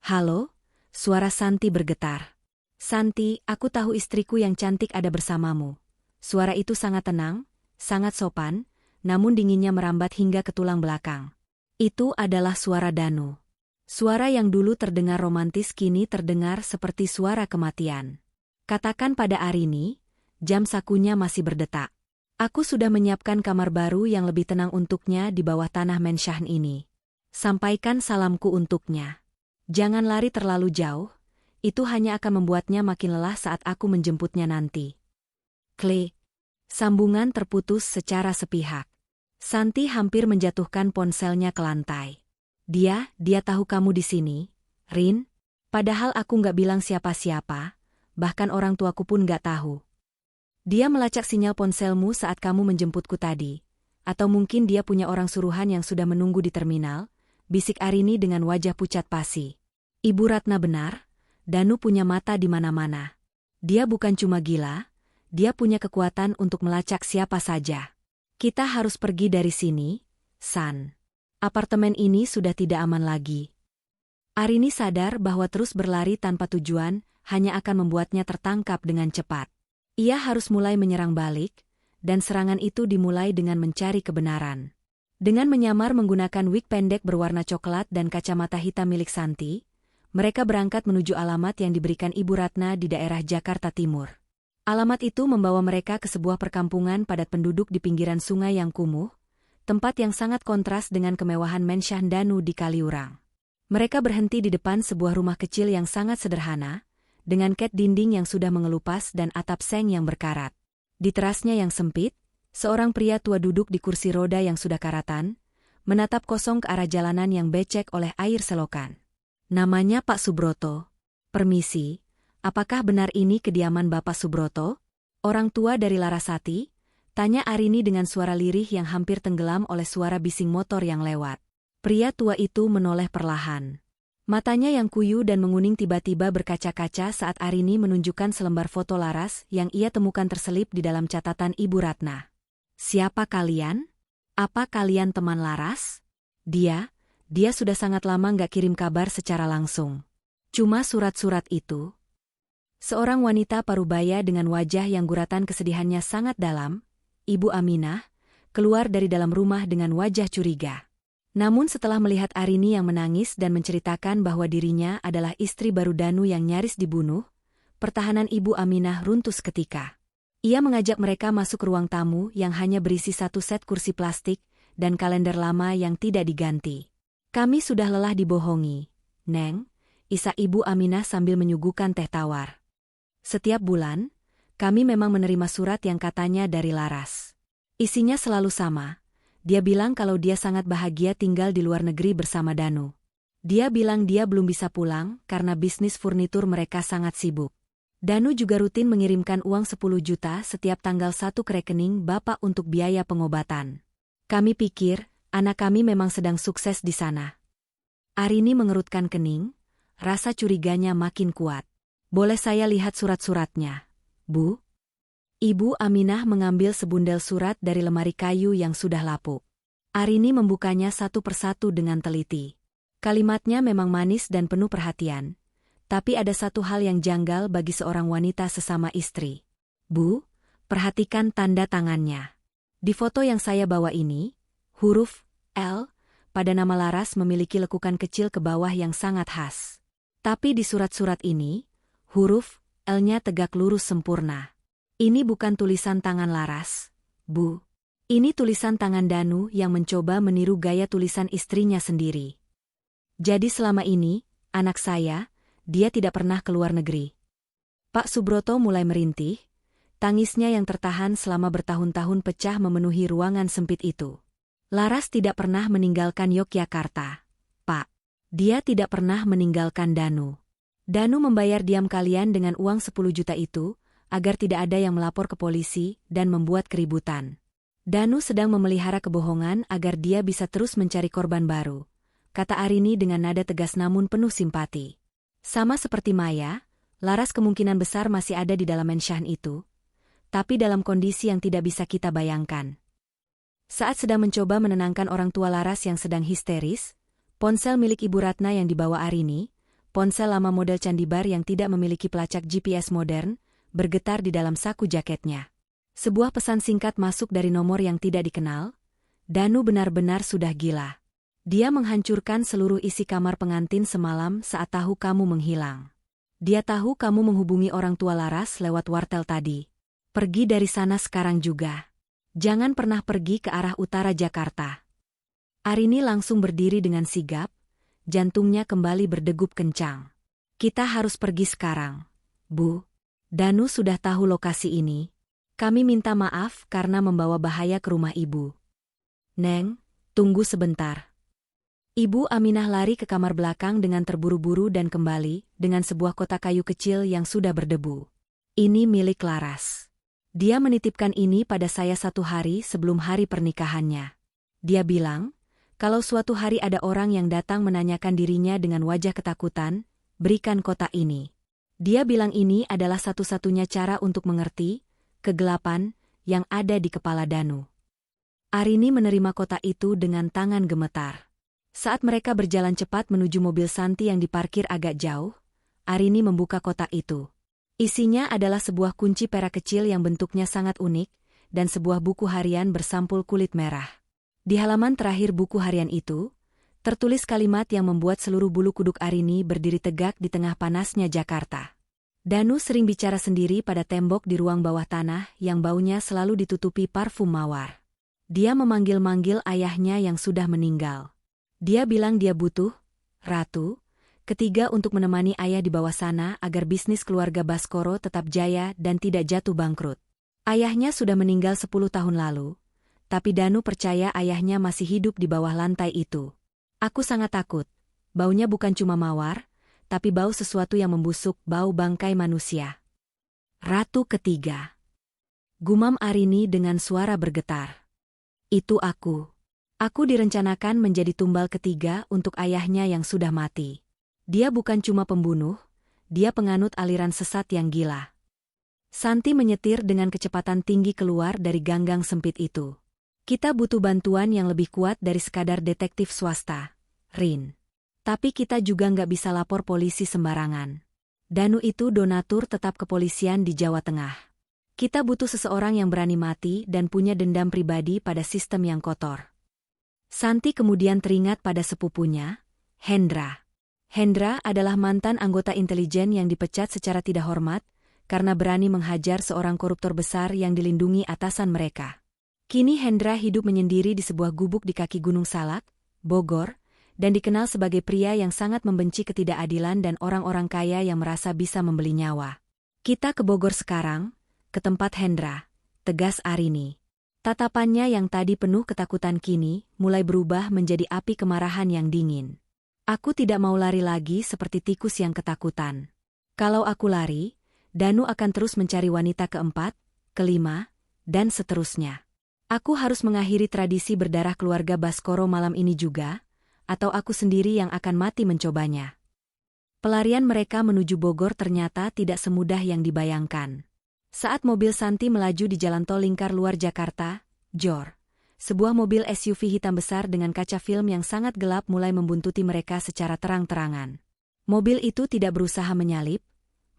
Halo, suara Santi bergetar. Santi, aku tahu istriku yang cantik ada bersamamu. Suara itu sangat tenang, sangat sopan, namun dinginnya merambat hingga ke tulang belakang. Itu adalah suara Danu. Suara yang dulu terdengar romantis kini terdengar seperti suara kematian. Katakan pada Arini, jam sakunya masih berdetak. Aku sudah menyiapkan kamar baru yang lebih tenang untuknya di bawah tanah Mensyahn ini. Sampaikan salamku untuknya. Jangan lari terlalu jauh, itu hanya akan membuatnya makin lelah saat aku menjemputnya nanti. Klik. Sambungan terputus secara sepihak. Santi hampir menjatuhkan ponselnya ke lantai. Dia tahu kamu di sini, Rin. Padahal aku nggak bilang siapa-siapa, bahkan orang tuaku pun nggak tahu. Dia melacak sinyal ponselmu saat kamu menjemputku tadi, atau mungkin dia punya orang suruhan yang sudah menunggu di terminal, bisik Arini dengan wajah pucat pasi. Ibu Ratna benar, Danu punya mata di mana-mana. Dia bukan cuma gila, dia punya kekuatan untuk melacak siapa saja. Kita harus pergi dari sini, San. Apartemen ini sudah tidak aman lagi. Arini sadar bahwa terus berlari tanpa tujuan hanya akan membuatnya tertangkap dengan cepat. Ia harus mulai menyerang balik, dan serangan itu dimulai dengan mencari kebenaran. Dengan menyamar menggunakan wig pendek berwarna coklat dan kacamata hitam milik Santi, mereka berangkat menuju alamat yang diberikan Ibu Ratna di daerah Jakarta Timur. Alamat itu membawa mereka ke sebuah perkampungan padat penduduk di pinggiran sungai yang kumuh, tempat yang sangat kontras dengan kemewahan Mensyahn Danu di Kaliurang. Mereka berhenti di depan sebuah rumah kecil yang sangat sederhana, dengan cat dinding yang sudah mengelupas dan atap seng yang berkarat. Di terasnya yang sempit, seorang pria tua duduk di kursi roda yang sudah karatan, menatap kosong ke arah jalanan yang becek oleh air selokan. Namanya Pak Subroto. Permisi, apakah benar ini kediaman Bapak Subroto? Orang tua dari Larasati? Tanya Arini dengan suara lirih yang hampir tenggelam oleh suara bising motor yang lewat. Pria tua itu menoleh perlahan. Matanya yang kuyu dan menguning tiba-tiba berkaca-kaca saat Arini menunjukkan selembar foto Laras yang ia temukan terselip di dalam catatan Ibu Ratna. "Siapa kalian? Apa kalian teman Laras?" Dia sudah sangat lama nggak kirim kabar secara langsung. Cuma surat-surat itu. Seorang wanita parubaya dengan wajah yang guratan kesedihannya sangat dalam, Ibu Aminah, keluar dari dalam rumah dengan wajah curiga. Namun setelah melihat Arini yang menangis dan menceritakan bahwa dirinya adalah istri baru Danu yang nyaris dibunuh, pertahanan Ibu Aminah runtuh seketika. Ia mengajak mereka masuk ke ruang tamu yang hanya berisi satu set kursi plastik dan kalender lama yang tidak diganti. "Kami sudah lelah dibohongi, Neng," isak Ibu Aminah sambil menyuguhkan teh tawar. "Setiap bulan, kami memang menerima surat yang katanya dari Laras. Isinya selalu sama. Dia bilang kalau dia sangat bahagia tinggal di luar negeri bersama Danu. Dia bilang dia belum bisa pulang karena bisnis furnitur mereka sangat sibuk. Danu juga rutin mengirimkan uang 10 juta setiap tanggal 1 ke rekening Bapak untuk biaya pengobatan. Kami pikir, anak kami memang sedang sukses di sana." Arini mengerutkan kening, rasa curiganya makin kuat. "Boleh saya lihat surat-suratnya, Bu?" Ibu Aminah mengambil sebundel surat dari lemari kayu yang sudah lapuk. Arini membukanya satu persatu dengan teliti. Kalimatnya memang manis dan penuh perhatian, tapi ada satu hal yang janggal bagi seorang wanita sesama istri. "Bu, perhatikan tanda tangannya. Di foto yang saya bawa ini, huruf L pada nama Laras memiliki lekukan kecil ke bawah yang sangat khas. Tapi di surat-surat ini, huruf L-nya tegak lurus sempurna. Ini bukan tulisan tangan Laras, Bu. Ini tulisan tangan Danu yang mencoba meniru gaya tulisan istrinya sendiri. Jadi selama ini, anak saya, dia tidak pernah ke luar negeri." Pak Subroto mulai merintih, tangisnya yang tertahan selama bertahun-tahun pecah memenuhi ruangan sempit itu. "Laras tidak pernah meninggalkan Yogyakarta, Pak. Dia tidak pernah meninggalkan Danu. Danu membayar diam kalian dengan uang 10 juta itu, agar tidak ada yang melapor ke polisi dan membuat keributan. Danu sedang memelihara kebohongan agar dia bisa terus mencari korban baru," kata Arini dengan nada tegas namun penuh simpati. "Sama seperti Maya, Laras kemungkinan besar masih ada di dalam menshan itu, tapi dalam kondisi yang tidak bisa kita bayangkan." Saat sedang mencoba menenangkan orang tua Laras yang sedang histeris, ponsel milik Ibu Ratna yang dibawa Arini, ponsel lama model Candibar yang tidak memiliki pelacak GPS modern, bergetar di dalam saku jaketnya. Sebuah pesan singkat masuk dari nomor yang tidak dikenal. "Danu benar-benar sudah gila. Dia menghancurkan seluruh isi kamar pengantin semalam saat tahu kamu menghilang. Dia tahu kamu menghubungi orang tua Laras lewat wartel tadi. Pergi dari sana sekarang juga. Jangan pernah pergi ke arah utara Jakarta." Arini langsung berdiri dengan sigap, jantungnya kembali berdegup kencang. "Kita harus pergi sekarang, Bu. Danu sudah tahu lokasi ini. Kami minta maaf karena membawa bahaya ke rumah Ibu." "Neng, tunggu sebentar." Ibu Aminah lari ke kamar belakang dengan terburu-buru dan kembali dengan sebuah kotak kayu kecil yang sudah berdebu. "Ini milik Laras. Dia menitipkan ini pada saya 1 hari sebelum hari pernikahannya. Dia bilang, kalau suatu hari ada orang yang datang menanyakan dirinya dengan wajah ketakutan, berikan kotak ini. Dia bilang ini adalah satu-satunya cara untuk mengerti kegelapan yang ada di kepala Danu." Arini menerima kotak itu dengan tangan gemetar. Saat mereka berjalan cepat menuju mobil Santi yang diparkir agak jauh, Arini membuka kotak itu. Isinya adalah sebuah kunci perak kecil yang bentuknya sangat unik, dan sebuah buku harian bersampul kulit merah. Di halaman terakhir buku harian itu, tertulis kalimat yang membuat seluruh bulu kuduk Arini berdiri tegak di tengah panasnya Jakarta. Danu sering bicara sendiri pada tembok di ruang bawah tanah yang baunya selalu ditutupi parfum mawar. Dia memanggil-manggil ayahnya yang sudah meninggal. Dia bilang dia butuh Ratu ketiga untuk menemani ayah di bawah sana agar bisnis keluarga Baskoro tetap jaya dan tidak jatuh bangkrut. Ayahnya sudah meninggal 10 tahun lalu, tapi Danu percaya ayahnya masih hidup di bawah lantai itu. "Aku sangat takut. Baunya bukan cuma mawar, tapi bau sesuatu yang membusuk, bau bangkai manusia." "Ratu ketiga," gumam Arini dengan suara bergetar. "Itu aku. Aku direncanakan menjadi tumbal ketiga untuk ayahnya yang sudah mati. Dia bukan cuma pembunuh, dia penganut aliran sesat yang gila. Santi menyetir dengan kecepatan tinggi keluar dari ganggang sempit itu. Kita butuh bantuan yang lebih kuat dari sekadar detektif swasta, Rin. Tapi kita juga nggak bisa lapor polisi sembarangan. Danu itu donatur tetap kepolisian di Jawa Tengah. Kita butuh seseorang yang berani mati dan punya dendam pribadi pada sistem yang kotor. Santi kemudian teringat pada sepupunya, Hendra. Hendra adalah mantan anggota intelijen yang dipecat secara tidak hormat karena berani menghajar seorang koruptor besar yang dilindungi atasan mereka. Kini Hendra hidup menyendiri di sebuah gubuk di kaki Gunung Salak, Bogor, dan dikenal sebagai pria yang sangat membenci ketidakadilan dan orang-orang kaya yang merasa bisa membeli nyawa. Kita ke Bogor sekarang, ke tempat Hendra, tegas Arini. Tatapannya yang tadi penuh ketakutan kini mulai berubah menjadi api kemarahan yang dingin. Aku tidak mau lari lagi seperti tikus yang ketakutan. Kalau aku lari, Danu akan terus mencari wanita keempat, kelima, dan seterusnya. Aku harus mengakhiri tradisi berdarah keluarga Baskoro malam ini juga, atau aku sendiri yang akan mati mencobanya. Pelarian mereka menuju Bogor ternyata tidak semudah yang dibayangkan. Saat mobil Santi melaju di jalan tol lingkar luar Jakarta, Jor, sebuah mobil SUV hitam besar dengan kaca film yang sangat gelap mulai membuntuti mereka secara terang-terangan. Mobil itu tidak berusaha menyalip,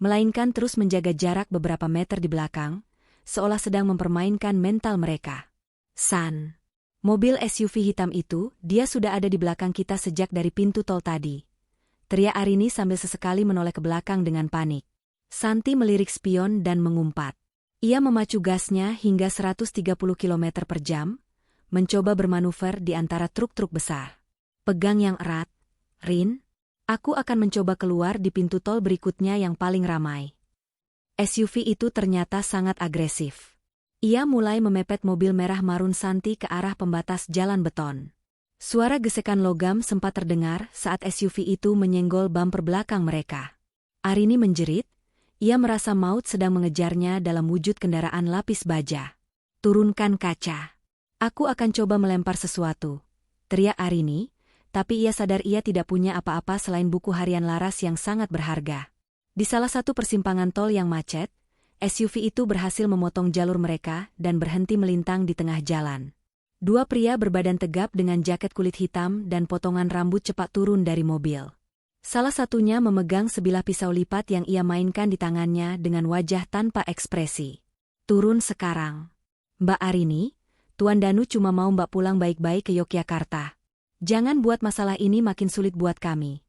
melainkan terus menjaga jarak beberapa meter di belakang, seolah sedang mempermainkan mental mereka. San. Mobil SUV hitam itu, dia sudah ada di belakang kita sejak dari pintu tol tadi. Teriak Arini sambil sesekali menoleh ke belakang dengan panik. Santi melirik spion dan mengumpat. Ia memacu gasnya hingga 130 km per jam, mencoba bermanuver di antara truk-truk besar. Pegang yang erat, Rin. Aku akan mencoba keluar di pintu tol berikutnya yang paling ramai. SUV itu ternyata sangat agresif. Ia mulai memepet mobil merah marun Santi ke arah pembatas jalan beton. Suara gesekan logam sempat terdengar saat SUV itu menyenggol bumper belakang mereka. Arini menjerit, ia merasa maut sedang mengejarnya dalam wujud kendaraan lapis baja. Turunkan kaca. Aku akan coba melempar sesuatu, teriak Arini, tapi ia sadar ia tidak punya apa-apa selain buku harian laras yang sangat berharga. Di salah satu persimpangan tol yang macet, SUV itu berhasil memotong jalur mereka dan berhenti melintang di tengah jalan. Dua pria berbadan tegap dengan jaket kulit hitam dan potongan rambut cepat turun dari mobil. Salah satunya memegang sebilah pisau lipat yang ia mainkan di tangannya dengan wajah tanpa ekspresi. Turun sekarang. Mbak Arini, Tuan Danu cuma mau Mbak pulang baik-baik ke Yogyakarta. Jangan buat masalah ini makin sulit buat kami.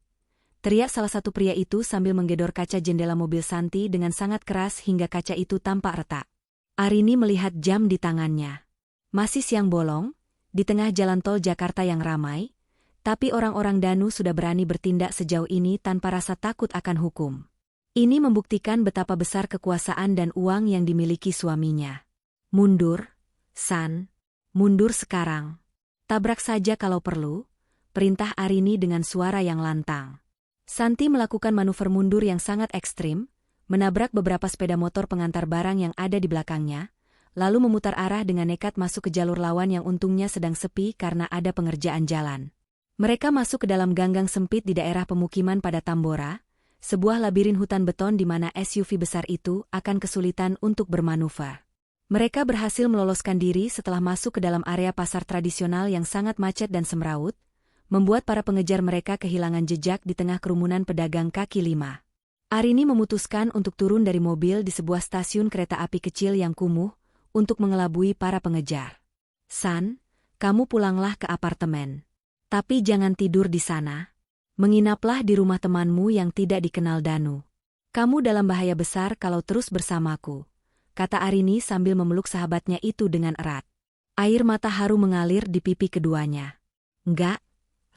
Teriak salah satu pria itu sambil menggedor kaca jendela mobil Santi dengan sangat keras hingga kaca itu tampak retak. Arini melihat jam di tangannya. Masih siang bolong, di tengah jalan tol Jakarta yang ramai, tapi orang-orang Danu sudah berani bertindak sejauh ini tanpa rasa takut akan hukum. Ini membuktikan betapa besar kekuasaan dan uang yang dimiliki suaminya. Mundur, San. Mundur sekarang. Tabrak saja kalau perlu, perintah Arini dengan suara yang lantang. Santi melakukan manuver mundur yang sangat ekstrim, menabrak beberapa sepeda motor pengantar barang yang ada di belakangnya, lalu memutar arah dengan nekat masuk ke jalur lawan yang untungnya sedang sepi karena ada pengerjaan jalan. Mereka masuk ke dalam ganggang sempit di daerah pemukiman pada Tambora, sebuah labirin hutan beton di mana SUV besar itu akan kesulitan untuk bermanuver. Mereka berhasil meloloskan diri setelah masuk ke dalam area pasar tradisional yang sangat macet dan semrawut, membuat para pengejar mereka kehilangan jejak di tengah kerumunan pedagang kaki lima. Arini memutuskan untuk turun dari mobil di sebuah stasiun kereta api kecil yang kumuh, untuk mengelabui para pengejar. San, kamu pulanglah ke apartemen. Tapi jangan tidur di sana. Menginaplah di rumah temanmu yang tidak dikenal Danu. Kamu dalam bahaya besar kalau terus bersamaku, kata Arini sambil memeluk sahabatnya itu dengan erat. Air mata haru mengalir di pipi keduanya. Enggak,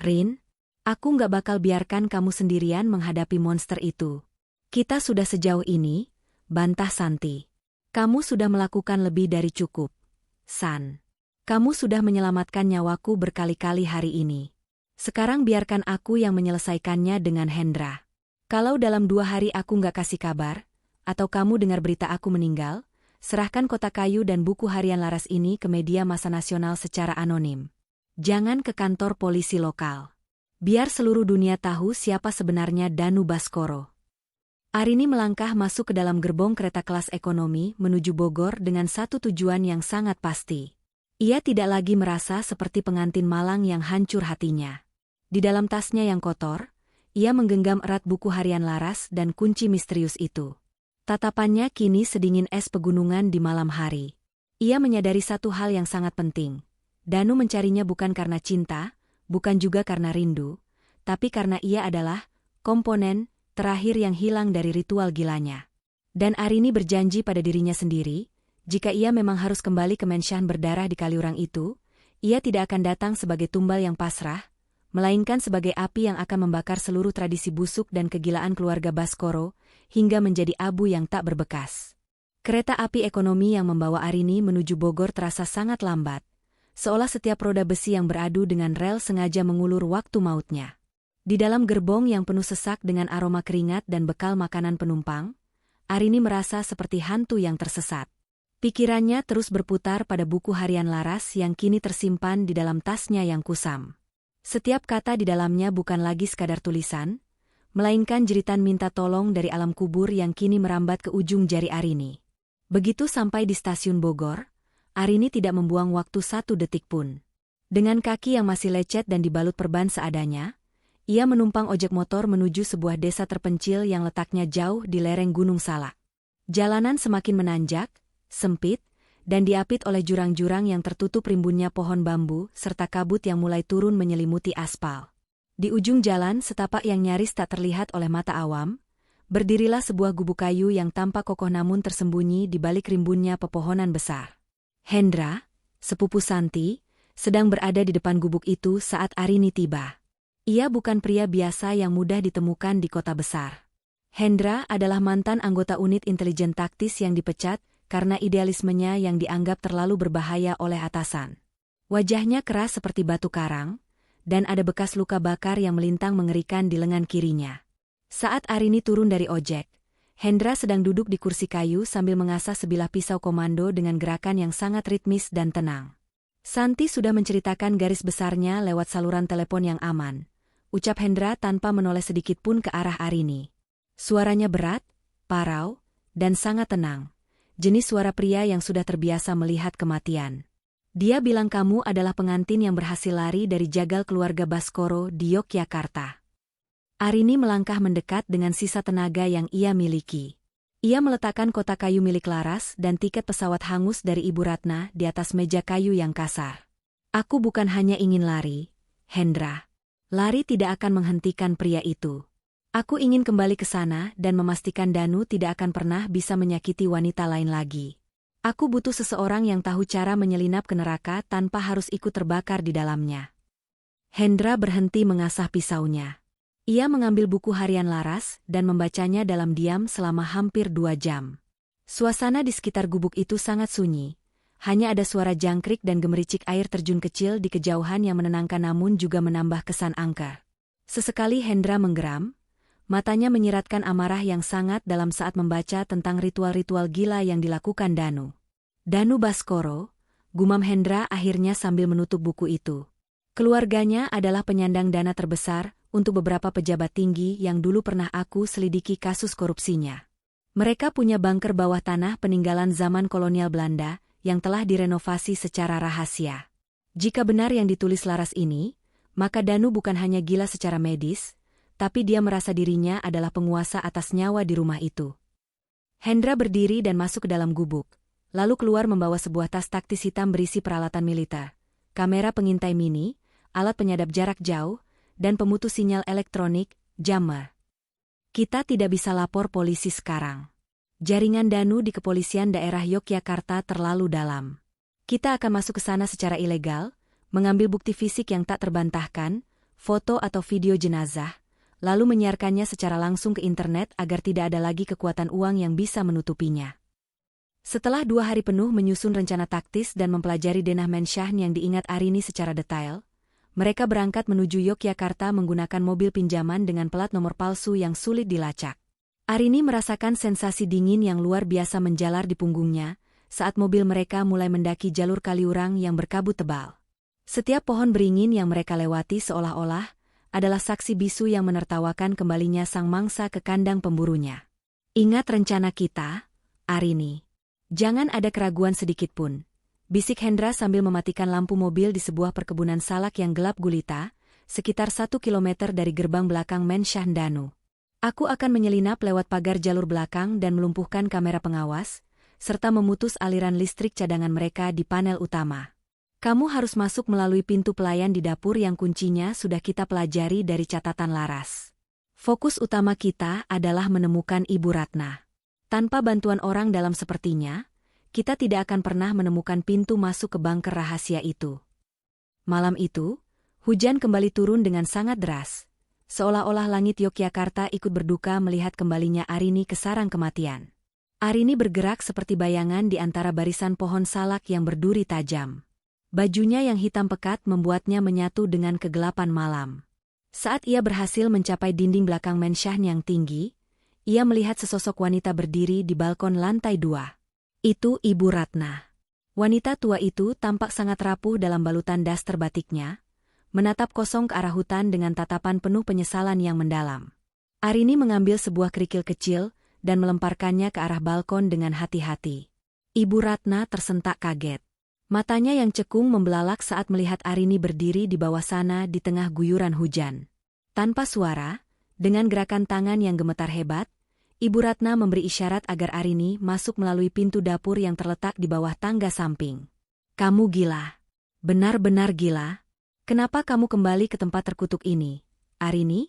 Rin, aku nggak bakal biarkan kamu sendirian menghadapi monster itu. Kita sudah sejauh ini, bantah Santi. Kamu sudah melakukan lebih dari cukup. San, kamu sudah menyelamatkan nyawaku berkali-kali hari ini. Sekarang biarkan aku yang menyelesaikannya dengan Hendra. Kalau dalam 2 hari aku nggak kasih kabar, atau kamu dengar berita aku meninggal, serahkan kotak kayu dan buku harian laras ini ke media massa nasional secara anonim. Jangan ke kantor polisi lokal. Biar seluruh dunia tahu siapa sebenarnya Danu Baskoro. Arini melangkah masuk ke dalam gerbong kereta kelas ekonomi menuju Bogor dengan satu tujuan yang sangat pasti. Ia tidak lagi merasa seperti pengantin malang yang hancur hatinya. Di dalam tasnya yang kotor, ia menggenggam erat buku harian Laras dan kunci misterius itu. Tatapannya kini sedingin es pegunungan di malam hari. Ia menyadari satu hal yang sangat penting. Danu mencarinya bukan karena cinta, bukan juga karena rindu, tapi karena ia adalah komponen terakhir yang hilang dari ritual gilanya. Dan Arini berjanji pada dirinya sendiri, jika ia memang harus kembali ke Menshan berdarah di Kaliurang itu, ia tidak akan datang sebagai tumbal yang pasrah, melainkan sebagai api yang akan membakar seluruh tradisi busuk dan kegilaan keluarga Baskoro, hingga menjadi abu yang tak berbekas. Kereta api ekonomi yang membawa Arini menuju Bogor terasa sangat lambat, seolah setiap roda besi yang beradu dengan rel sengaja mengulur waktu mautnya. Di dalam gerbong yang penuh sesak dengan aroma keringat dan bekal makanan penumpang, Arini merasa seperti hantu yang tersesat. Pikirannya terus berputar pada buku harian Laras yang kini tersimpan di dalam tasnya yang kusam. Setiap kata di dalamnya bukan lagi sekadar tulisan, melainkan jeritan minta tolong dari alam kubur yang kini merambat ke ujung jari Arini. Begitu sampai di stasiun Bogor, Arini tidak membuang waktu satu detik pun. Dengan kaki yang masih lecet dan dibalut perban seadanya, ia menumpang ojek motor menuju sebuah desa terpencil yang letaknya jauh di lereng Gunung Salak. Jalanan semakin menanjak, sempit, dan diapit oleh jurang-jurang yang tertutup rimbunnya pohon bambu serta kabut yang mulai turun menyelimuti aspal. Di ujung jalan setapak yang nyaris tak terlihat oleh mata awam, berdirilah sebuah gubuk kayu yang tampak kokoh namun tersembunyi di balik rimbunnya pepohonan besar. Hendra, sepupu Santi, sedang berada di depan gubuk itu saat Arini tiba. Ia bukan pria biasa yang mudah ditemukan di kota besar. Hendra adalah mantan anggota unit intelijen taktis yang dipecat karena idealismenya yang dianggap terlalu berbahaya oleh atasan. Wajahnya keras seperti batu karang, dan ada bekas luka bakar yang melintang mengerikan di lengan kirinya. Saat Arini turun dari ojek, Hendra sedang duduk di kursi kayu sambil mengasah sebilah pisau komando dengan gerakan yang sangat ritmis dan tenang. Santi sudah menceritakan garis besarnya lewat saluran telepon yang aman, ucap Hendra tanpa menoleh sedikit pun ke arah Arini. Suaranya berat, parau, dan sangat tenang. Jenis suara pria yang sudah terbiasa melihat kematian. Dia bilang kamu adalah pengantin yang berhasil lari dari jagal keluarga Baskoro di Yogyakarta. Arini melangkah mendekat dengan sisa tenaga yang ia miliki. Ia meletakkan kotak kayu milik Laras dan tiket pesawat hangus dari Ibu Ratna di atas meja kayu yang kasar. Aku bukan hanya ingin lari, Hendra. Lari tidak akan menghentikan pria itu. Aku ingin kembali ke sana dan memastikan Danu tidak akan pernah bisa menyakiti wanita lain lagi. Aku butuh seseorang yang tahu cara menyelinap ke neraka tanpa harus ikut terbakar di dalamnya. Hendra berhenti mengasah pisaunya. Ia mengambil buku harian Laras dan membacanya dalam diam selama hampir 2 jam. Suasana di sekitar gubuk itu sangat sunyi. Hanya ada suara jangkrik dan gemericik air terjun kecil di kejauhan yang menenangkan namun juga menambah kesan angker. Sesekali Hendra menggeram, matanya menyiratkan amarah yang sangat dalam saat membaca tentang ritual-ritual gila yang dilakukan Danu. Danu Baskoro, gumam Hendra akhirnya sambil menutup buku itu. Keluarganya adalah penyandang dana terbesar untuk beberapa pejabat tinggi yang dulu pernah aku selidiki kasus korupsinya. Mereka punya bunker bawah tanah peninggalan zaman kolonial Belanda, yang telah direnovasi secara rahasia. Jika benar yang ditulis Laras ini, maka Danu bukan hanya gila secara medis, tapi dia merasa dirinya adalah penguasa atas nyawa di rumah itu. Hendra berdiri dan masuk ke dalam gubuk, lalu keluar membawa sebuah tas taktis hitam berisi peralatan militer, kamera pengintai mini, alat penyadap jarak jauh, dan pemutus sinyal elektronik, jammer. Kita tidak bisa lapor polisi sekarang. Jaringan Danu di kepolisian daerah Yogyakarta terlalu dalam. Kita akan masuk ke sana secara ilegal, mengambil bukti fisik yang tak terbantahkan, foto atau video jenazah, lalu menyiarkannya secara langsung ke internet agar tidak ada lagi kekuatan uang yang bisa menutupinya. Setelah 2 hari penuh menyusun rencana taktis dan mempelajari denah Menshan yang diingat Arini secara detail, mereka berangkat menuju Yogyakarta menggunakan mobil pinjaman dengan plat nomor palsu yang sulit dilacak. Arini merasakan sensasi dingin yang luar biasa menjalar di punggungnya saat mobil mereka mulai mendaki jalur Kaliurang yang berkabut tebal. Setiap pohon beringin yang mereka lewati seolah-olah adalah saksi bisu yang menertawakan kembalinya sang mangsa ke kandang pemburunya. Ingat rencana kita, Arini. Jangan ada keraguan sedikitpun, bisik Hendra sambil mematikan lampu mobil di sebuah perkebunan salak yang gelap gulita, sekitar 1 kilometer dari gerbang belakang Mensyah Danu. Aku akan menyelinap lewat pagar jalur belakang dan melumpuhkan kamera pengawas, serta memutus aliran listrik cadangan mereka di panel utama. Kamu harus masuk melalui pintu pelayan di dapur yang kuncinya sudah kita pelajari dari catatan Laras. Fokus utama kita adalah menemukan Ibu Ratna. Tanpa bantuan orang dalam sepertinya, kita tidak akan pernah menemukan pintu masuk ke bunker rahasia itu. Malam itu, hujan kembali turun dengan sangat deras. Seolah-olah langit Yogyakarta ikut berduka melihat kembalinya Arini ke sarang kematian. Arini bergerak seperti bayangan di antara barisan pohon salak yang berduri tajam. Bajunya yang hitam pekat membuatnya menyatu dengan kegelapan malam. Saat ia berhasil mencapai dinding belakang Mensyah yang tinggi, ia melihat sesosok wanita berdiri di balkon lantai 2. Itu Ibu Ratna. Wanita tua itu tampak sangat rapuh dalam balutan daster batiknya, menatap kosong ke arah hutan dengan tatapan penuh penyesalan yang mendalam. Arini mengambil sebuah kerikil kecil dan melemparkannya ke arah balkon dengan hati-hati. Ibu Ratna tersentak kaget. Matanya yang cekung membelalak saat melihat Arini berdiri di bawah sana di tengah guyuran hujan. Tanpa suara, dengan gerakan tangan yang gemetar hebat, Ibu Ratna memberi isyarat agar Arini masuk melalui pintu dapur yang terletak di bawah tangga samping. Kamu gila. Benar-benar gila. Kenapa kamu kembali ke tempat terkutuk ini, Arini?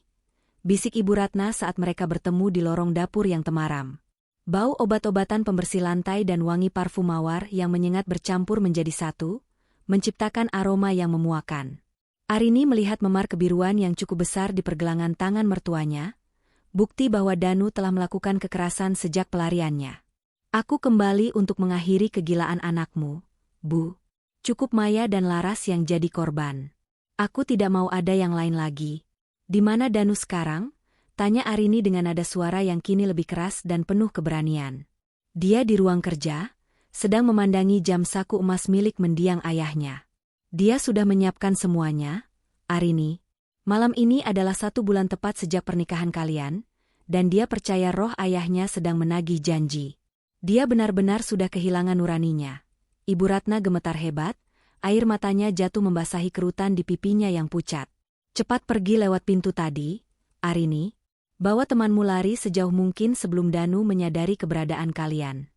Bisik Ibu Ratna saat mereka bertemu di lorong dapur yang temaram. Bau obat-obatan pembersih lantai dan wangi parfum mawar yang menyengat bercampur menjadi satu, menciptakan aroma yang memuakan. Arini melihat memar kebiruan yang cukup besar di pergelangan tangan mertuanya, bukti bahwa Danu telah melakukan kekerasan sejak pelariannya. Aku kembali untuk mengakhiri kegilaan anakmu, Bu. Cukup Maya dan Laras yang jadi korban. Aku tidak mau ada yang lain lagi. Di mana Danu sekarang? Tanya Arini dengan nada suara yang kini lebih keras dan penuh keberanian. Dia di ruang kerja, sedang memandangi jam saku emas milik mendiang ayahnya. Dia sudah menyiapkan semuanya, Arini. Malam ini adalah 1 bulan tepat sejak pernikahan kalian, dan dia percaya roh ayahnya sedang menagih janji. Dia benar-benar sudah kehilangan nuraninya. Ibu Ratna gemetar hebat, air matanya jatuh membasahi kerutan di pipinya yang pucat. Cepat pergi lewat pintu tadi, Arini. Bawa temanmu lari sejauh mungkin sebelum Danu menyadari keberadaan kalian.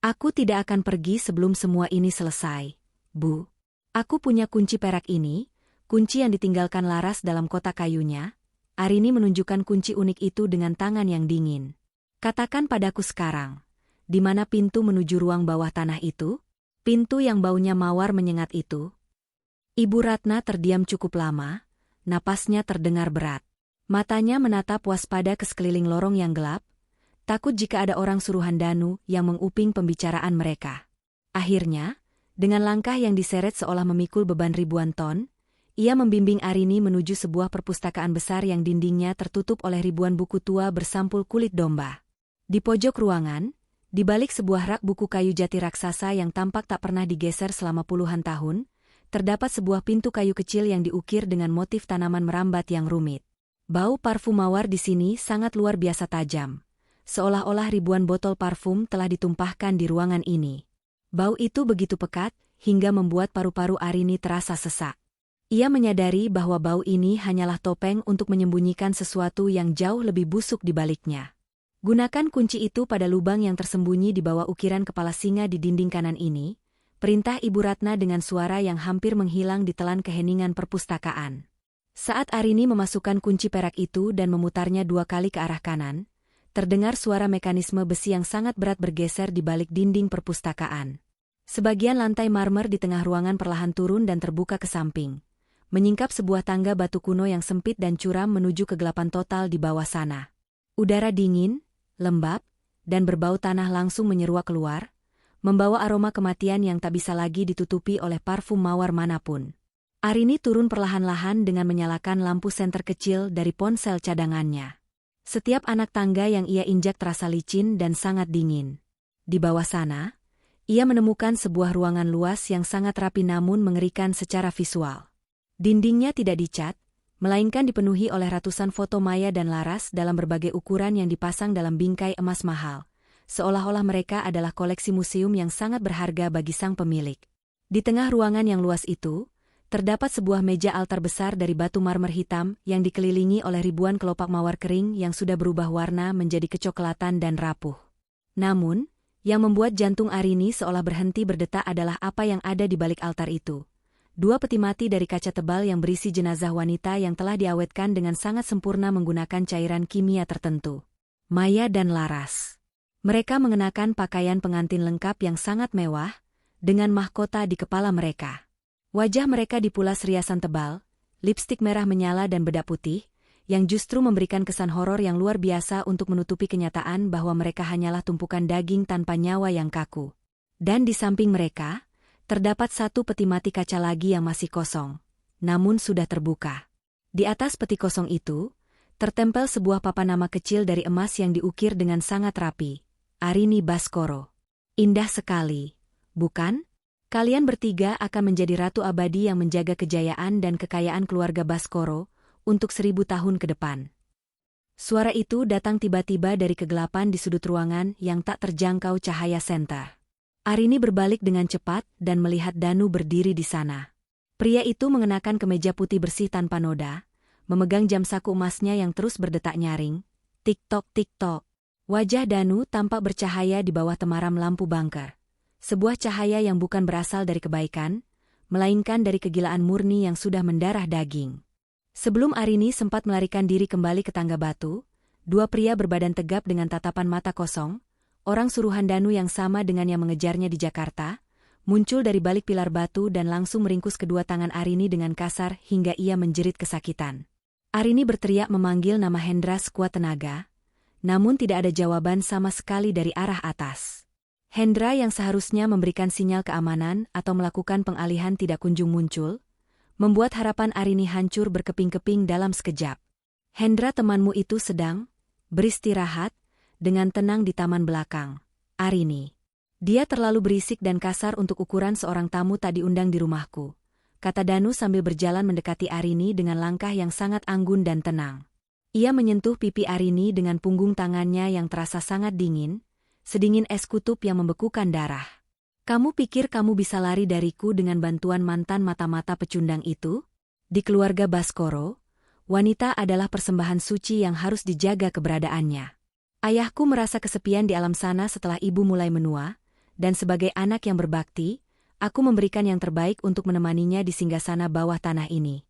Aku tidak akan pergi sebelum semua ini selesai, Bu. Aku punya kunci perak ini, kunci yang ditinggalkan Laras dalam kotak kayunya. Arini menunjukkan kunci unik itu dengan tangan yang dingin. Katakan padaku sekarang, di mana pintu menuju ruang bawah tanah itu? Pintu yang baunya mawar menyengat itu? Ibu Ratna terdiam cukup lama, napasnya terdengar berat. Matanya menatap waspada ke sekeliling lorong yang gelap, takut jika ada orang suruhan Danu yang menguping pembicaraan mereka. Akhirnya, dengan langkah yang diseret seolah memikul beban ribuan ton, ia membimbing Arini menuju sebuah perpustakaan besar yang dindingnya tertutup oleh ribuan buku tua bersampul kulit domba. Di pojok ruangan, di balik sebuah rak buku kayu jati raksasa yang tampak tak pernah digeser selama puluhan tahun, terdapat sebuah pintu kayu kecil yang diukir dengan motif tanaman merambat yang rumit. Bau parfum mawar di sini sangat luar biasa tajam, seolah-olah ribuan botol parfum telah ditumpahkan di ruangan ini. Bau itu begitu pekat, hingga membuat paru-paru Arini terasa sesak. Ia menyadari bahwa bau ini hanyalah topeng untuk menyembunyikan sesuatu yang jauh lebih busuk di baliknya. Gunakan kunci itu pada lubang yang tersembunyi di bawah ukiran kepala singa di dinding kanan ini, perintah Ibu Ratna dengan suara yang hampir menghilang di telan keheningan perpustakaan. Saat Arini memasukkan kunci perak itu dan memutarnya 2 kali ke arah kanan, terdengar suara mekanisme besi yang sangat berat bergeser di balik dinding perpustakaan. Sebagian lantai marmer di tengah ruangan perlahan turun dan terbuka ke samping, menyingkap sebuah tangga batu kuno yang sempit dan curam menuju kegelapan total di bawah sana. Udara dingin, lembab, dan berbau tanah langsung menyeruak keluar, membawa aroma kematian yang tak bisa lagi ditutupi oleh parfum mawar manapun. Arini turun perlahan-lahan dengan menyalakan lampu senter kecil dari ponsel cadangannya. Setiap anak tangga yang ia injak terasa licin dan sangat dingin. Di bawah sana, ia menemukan sebuah ruangan luas yang sangat rapi namun mengerikan secara visual. Dindingnya tidak dicat, melainkan dipenuhi oleh ratusan foto Maya dan Laras dalam berbagai ukuran yang dipasang dalam bingkai emas mahal, seolah-olah mereka adalah koleksi museum yang sangat berharga bagi sang pemilik. Di tengah ruangan yang luas itu, terdapat sebuah meja altar besar dari batu marmer hitam yang dikelilingi oleh ribuan kelopak mawar kering yang sudah berubah warna menjadi kecoklatan dan rapuh. Namun, yang membuat jantung Arini seolah berhenti berdetak adalah apa yang ada di balik altar itu. Dua peti mati dari kaca tebal yang berisi jenazah wanita yang telah diawetkan dengan sangat sempurna menggunakan cairan kimia tertentu. Maya dan Laras. Mereka mengenakan pakaian pengantin lengkap yang sangat mewah, dengan mahkota di kepala mereka. Wajah mereka dipulas riasan tebal, lipstik merah menyala dan bedak putih, yang justru memberikan kesan horor yang luar biasa untuk menutupi kenyataan bahwa mereka hanyalah tumpukan daging tanpa nyawa yang kaku. Dan di samping mereka, terdapat satu peti mati kaca lagi yang masih kosong, namun sudah terbuka. Di atas peti kosong itu, tertempel sebuah papan nama kecil dari emas yang diukir dengan sangat rapi. Arini Baskoro. Indah sekali, bukan? Kalian bertiga akan menjadi ratu abadi yang menjaga kejayaan dan kekayaan keluarga Baskoro untuk 1000 tahun ke depan. Suara itu datang tiba-tiba dari kegelapan di sudut ruangan yang tak terjangkau cahaya senter. Arini berbalik dengan cepat dan melihat Danu berdiri di sana. Pria itu mengenakan kemeja putih bersih tanpa noda, memegang jam saku emasnya yang terus berdetak nyaring. Tik-tok, tik-tok. Wajah Danu tampak bercahaya di bawah temaram lampu bunker. Sebuah cahaya yang bukan berasal dari kebaikan, melainkan dari kegilaan murni yang sudah mendarah daging. Sebelum Arini sempat melarikan diri kembali ke tangga batu, dua pria berbadan tegap dengan tatapan mata kosong, orang suruhan Danu yang sama dengan yang mengejarnya di Jakarta, muncul dari balik pilar batu dan langsung meringkus kedua tangan Arini dengan kasar hingga ia menjerit kesakitan. Arini berteriak memanggil nama Hendra sekuat tenaga, namun tidak ada jawaban sama sekali dari arah atas. Hendra yang seharusnya memberikan sinyal keamanan atau melakukan pengalihan tidak kunjung muncul, membuat harapan Arini hancur berkeping-keping dalam sekejap. Hendra temanmu itu sedang beristirahat dengan tenang di taman belakang, Arini. Dia terlalu berisik dan kasar untuk ukuran seorang tamu tak diundang di rumahku, kata Danu sambil berjalan mendekati Arini dengan langkah yang sangat anggun dan tenang. Ia menyentuh pipi Arini dengan punggung tangannya yang terasa sangat dingin, sedingin es kutub yang membekukan darah. Kamu pikir kamu bisa lari dariku dengan bantuan mantan mata-mata pecundang itu? Di keluarga Baskoro, wanita adalah persembahan suci yang harus dijaga keberadaannya. Ayahku merasa kesepian di alam sana setelah ibu mulai menua, dan sebagai anak yang berbakti, aku memberikan yang terbaik untuk menemaninya di singgasana bawah tanah ini.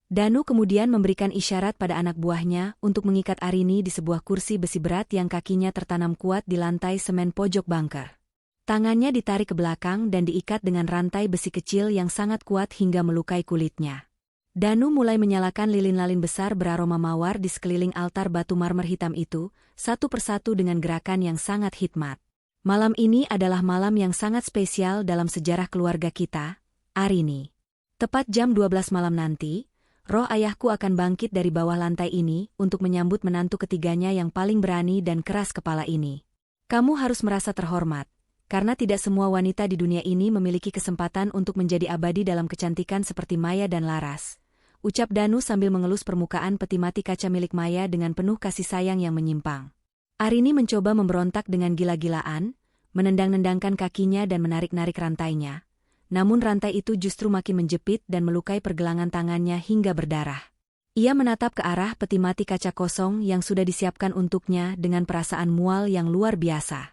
Danu kemudian memberikan isyarat pada anak buahnya untuk mengikat Arini di sebuah kursi besi berat yang kakinya tertanam kuat di lantai semen pojok bunker. Tangannya ditarik ke belakang dan diikat dengan rantai besi kecil yang sangat kuat hingga melukai kulitnya. Danu mulai menyalakan lilin-lalin besar beraroma mawar di sekeliling altar batu marmer hitam itu, satu persatu dengan gerakan yang sangat hikmat. Malam ini adalah malam yang sangat spesial dalam sejarah keluarga kita, Arini. Tepat jam 12 malam nanti, roh ayahku akan bangkit dari bawah lantai ini untuk menyambut menantu ketiganya yang paling berani dan keras kepala ini. Kamu harus merasa terhormat, karena tidak semua wanita di dunia ini memiliki kesempatan untuk menjadi abadi dalam kecantikan seperti Maya dan Laras, ucap Danu sambil mengelus permukaan peti mati kaca milik Maya dengan penuh kasih sayang yang menyimpang. Arini mencoba memberontak dengan gila-gilaan, menendang-nendangkan kakinya dan menarik-narik rantainya. Namun rantai itu justru makin menjepit dan melukai pergelangan tangannya hingga berdarah. Ia menatap ke arah peti mati kaca kosong yang sudah disiapkan untuknya dengan perasaan mual yang luar biasa.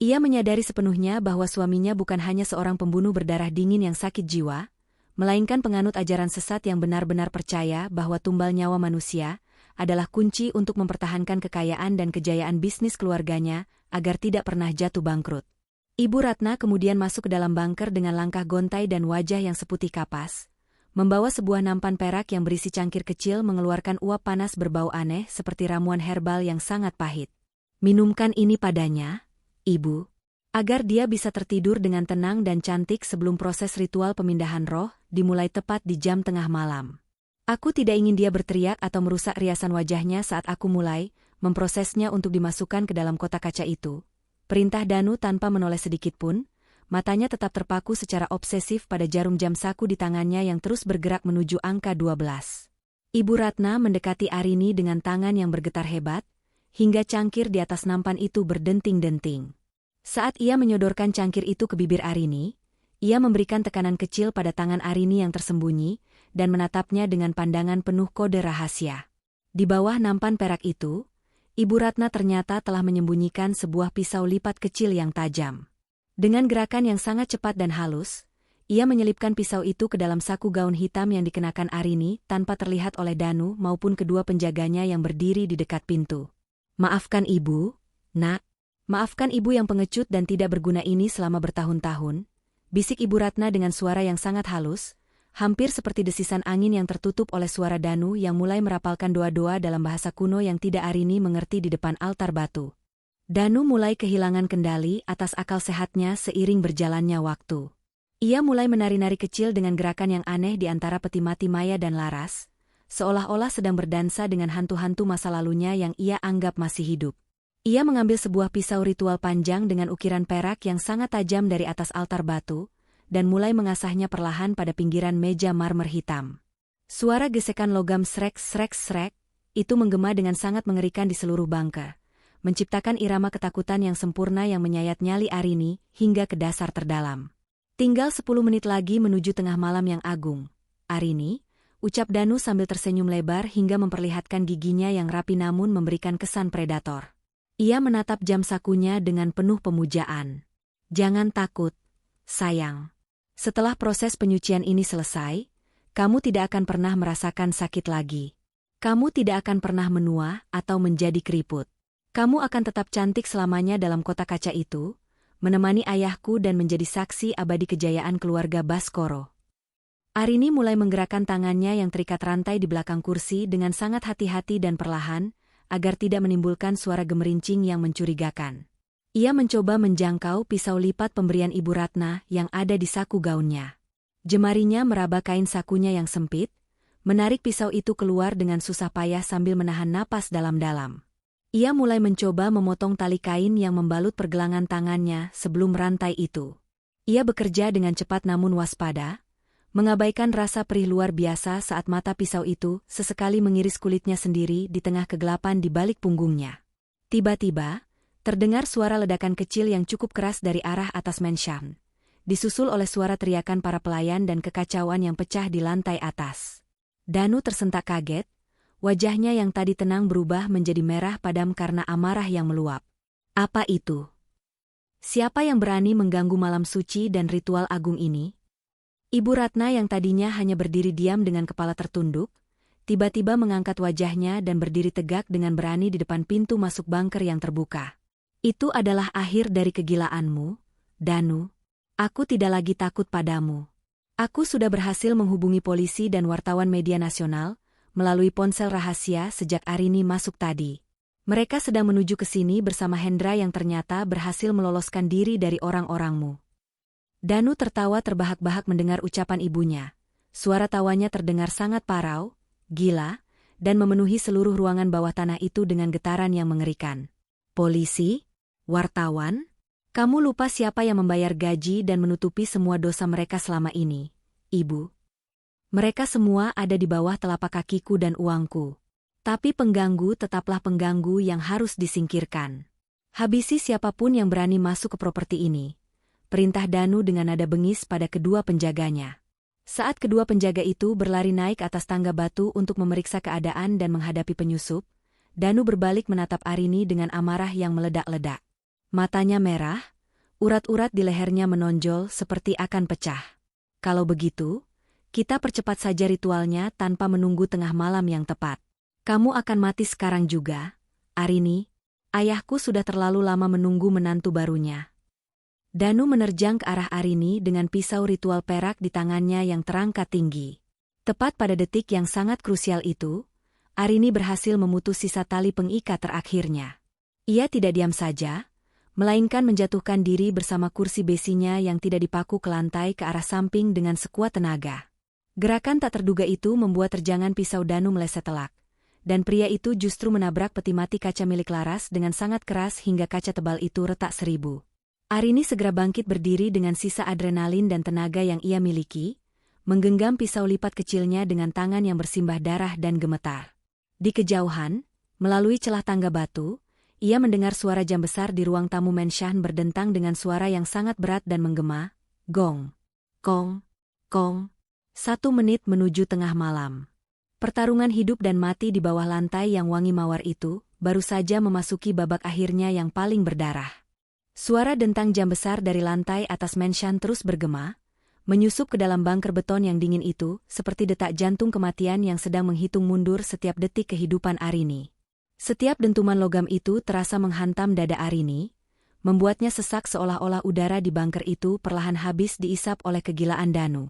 Ia menyadari sepenuhnya bahwa suaminya bukan hanya seorang pembunuh berdarah dingin yang sakit jiwa, melainkan penganut ajaran sesat yang benar-benar percaya bahwa tumbal nyawa manusia adalah kunci untuk mempertahankan kekayaan dan kejayaan bisnis keluarganya agar tidak pernah jatuh bangkrut. Ibu Ratna kemudian masuk ke dalam bunker dengan langkah gontai dan wajah yang seputih kapas, membawa sebuah nampan perak yang berisi cangkir kecil mengeluarkan uap panas berbau aneh seperti ramuan herbal yang sangat pahit. Minumkan ini padanya, Ibu, agar dia bisa tertidur dengan tenang dan cantik sebelum proses ritual pemindahan roh dimulai tepat di jam tengah malam. Aku tidak ingin dia berteriak atau merusak riasan wajahnya saat aku mulai memprosesnya untuk dimasukkan ke dalam kotak kaca itu. Perintah Danu tanpa menoleh sedikitpun, matanya tetap terpaku secara obsesif pada jarum jam saku di tangannya yang terus bergerak menuju angka 12. Ibu Ratna mendekati Arini dengan tangan yang bergetar hebat, hingga cangkir di atas nampan itu berdenting-denting. Saat ia menyodorkan cangkir itu ke bibir Arini, ia memberikan tekanan kecil pada tangan Arini yang tersembunyi, dan menatapnya dengan pandangan penuh kode rahasia. Di bawah nampan perak itu, Ibu Ratna ternyata telah menyembunyikan sebuah pisau lipat kecil yang tajam. Dengan gerakan yang sangat cepat dan halus, ia menyelipkan pisau itu ke dalam saku gaun hitam yang dikenakan Arini tanpa terlihat oleh Danu maupun kedua penjaganya yang berdiri di dekat pintu. "Maafkan ibu, nak. Maafkan ibu yang pengecut dan tidak berguna ini selama bertahun-tahun," bisik Ibu Ratna dengan suara yang sangat halus, hampir seperti desisan angin yang tertutup oleh suara Danu yang mulai merapalkan doa-doa dalam bahasa kuno yang tidak Arini mengerti di depan altar batu. Danu mulai kehilangan kendali atas akal sehatnya seiring berjalannya waktu. Ia mulai menari-nari kecil dengan gerakan yang aneh di antara peti mati Maya dan Laras, seolah-olah sedang berdansa dengan hantu-hantu masa lalunya yang ia anggap masih hidup. Ia mengambil sebuah pisau ritual panjang dengan ukiran perak yang sangat tajam dari atas altar batu, dan mulai mengasahnya perlahan pada pinggiran meja marmer hitam. Suara gesekan logam srek-srek-srek itu menggema dengan sangat mengerikan di seluruh bangka, menciptakan irama ketakutan yang sempurna yang menyayat nyali Arini hingga ke dasar terdalam. "Tinggal 10 menit lagi menuju tengah malam yang agung, Arini," ucap Danu sambil tersenyum lebar hingga memperlihatkan giginya yang rapi namun memberikan kesan predator. Ia menatap jam sakunya dengan penuh pemujaan. "Jangan takut, sayang. Setelah proses penyucian ini selesai, kamu tidak akan pernah merasakan sakit lagi. Kamu tidak akan pernah menua atau menjadi keriput. Kamu akan tetap cantik selamanya dalam kotak kaca itu, menemani ayahku dan menjadi saksi abadi kejayaan keluarga Baskoro." Arini mulai menggerakkan tangannya yang terikat rantai di belakang kursi dengan sangat hati-hati dan perlahan, agar tidak menimbulkan suara gemerincing yang mencurigakan. Ia mencoba menjangkau pisau lipat pemberian Ibu Ratna yang ada di saku gaunnya. Jemarinya meraba kain sakunya yang sempit, menarik pisau itu keluar dengan susah payah sambil menahan napas dalam-dalam. Ia mulai mencoba memotong tali kain yang membalut pergelangan tangannya sebelum rantai itu. Ia bekerja dengan cepat namun waspada, mengabaikan rasa perih luar biasa saat mata pisau itu sesekali mengiris kulitnya sendiri di tengah kegelapan di balik punggungnya. Tiba-tiba, terdengar suara ledakan kecil yang cukup keras dari arah atas menshan, disusul oleh suara teriakan para pelayan dan kekacauan yang pecah di lantai atas. Danu tersentak kaget, wajahnya yang tadi tenang berubah menjadi merah padam karena amarah yang meluap. Apa itu? Siapa yang berani mengganggu malam suci dan ritual agung ini? Ibu Ratna yang tadinya hanya berdiri diam dengan kepala tertunduk, tiba-tiba mengangkat wajahnya dan berdiri tegak dengan berani di depan pintu masuk bunker yang terbuka. "Itu adalah akhir dari kegilaanmu, Danu. Aku tidak lagi takut padamu. Aku sudah berhasil menghubungi polisi dan wartawan media nasional melalui ponsel rahasia sejak Arini masuk tadi. Mereka sedang menuju ke sini bersama Hendra yang ternyata berhasil meloloskan diri dari orang-orangmu." Danu tertawa terbahak-bahak mendengar ucapan ibunya. Suara tawanya terdengar sangat parau, gila, dan memenuhi seluruh ruangan bawah tanah itu dengan getaran yang mengerikan. "Polisi? Wartawan? Kamu lupa siapa yang membayar gaji dan menutupi semua dosa mereka selama ini, Ibu? Mereka semua ada di bawah telapak kakiku dan uangku. Tapi pengganggu tetaplah pengganggu yang harus disingkirkan. Habisi siapapun yang berani masuk ke properti ini," perintah Danu dengan nada bengis pada kedua penjaganya. Saat kedua penjaga itu berlari naik atas tangga batu untuk memeriksa keadaan dan menghadapi penyusup, Danu berbalik menatap Arini dengan amarah yang meledak-ledak. Matanya merah, urat-urat di lehernya menonjol seperti akan pecah. "Kalau begitu, kita percepat saja ritualnya tanpa menunggu tengah malam yang tepat. Kamu akan mati sekarang juga, Arini. Ayahku sudah terlalu lama menunggu menantu barunya." Danu menerjang ke arah Arini dengan pisau ritual perak di tangannya yang terangkat tinggi. Tepat pada detik yang sangat krusial itu, Arini berhasil memutus sisa tali pengikat terakhirnya. Ia tidak diam saja, melainkan menjatuhkan diri bersama kursi besinya yang tidak dipaku ke lantai ke arah samping dengan sekuat tenaga. Gerakan tak terduga itu membuat terjangan pisau Danu meleset telak, dan pria itu justru menabrak peti mati kaca milik Laras dengan sangat keras hingga kaca tebal itu retak seribu. Arini segera bangkit berdiri dengan sisa adrenalin dan tenaga yang ia miliki, menggenggam pisau lipat kecilnya dengan tangan yang bersimbah darah dan gemetar. Di kejauhan, melalui celah tangga batu, ia mendengar suara jam besar di ruang tamu Menshan berdentang dengan suara yang sangat berat dan menggema, gong, kong, kong. 1 menit menuju tengah malam. Pertarungan hidup dan mati di bawah lantai yang wangi mawar itu baru saja memasuki babak akhirnya yang paling berdarah. Suara dentang jam besar dari lantai atas Menshan terus bergema, menyusup ke dalam bunker beton yang dingin itu, seperti detak jantung kematian yang sedang menghitung mundur setiap detik kehidupan Arini. Setiap dentuman logam itu terasa menghantam dada Arini, membuatnya sesak seolah-olah udara di bunker itu perlahan habis diisap oleh kegilaan Danu.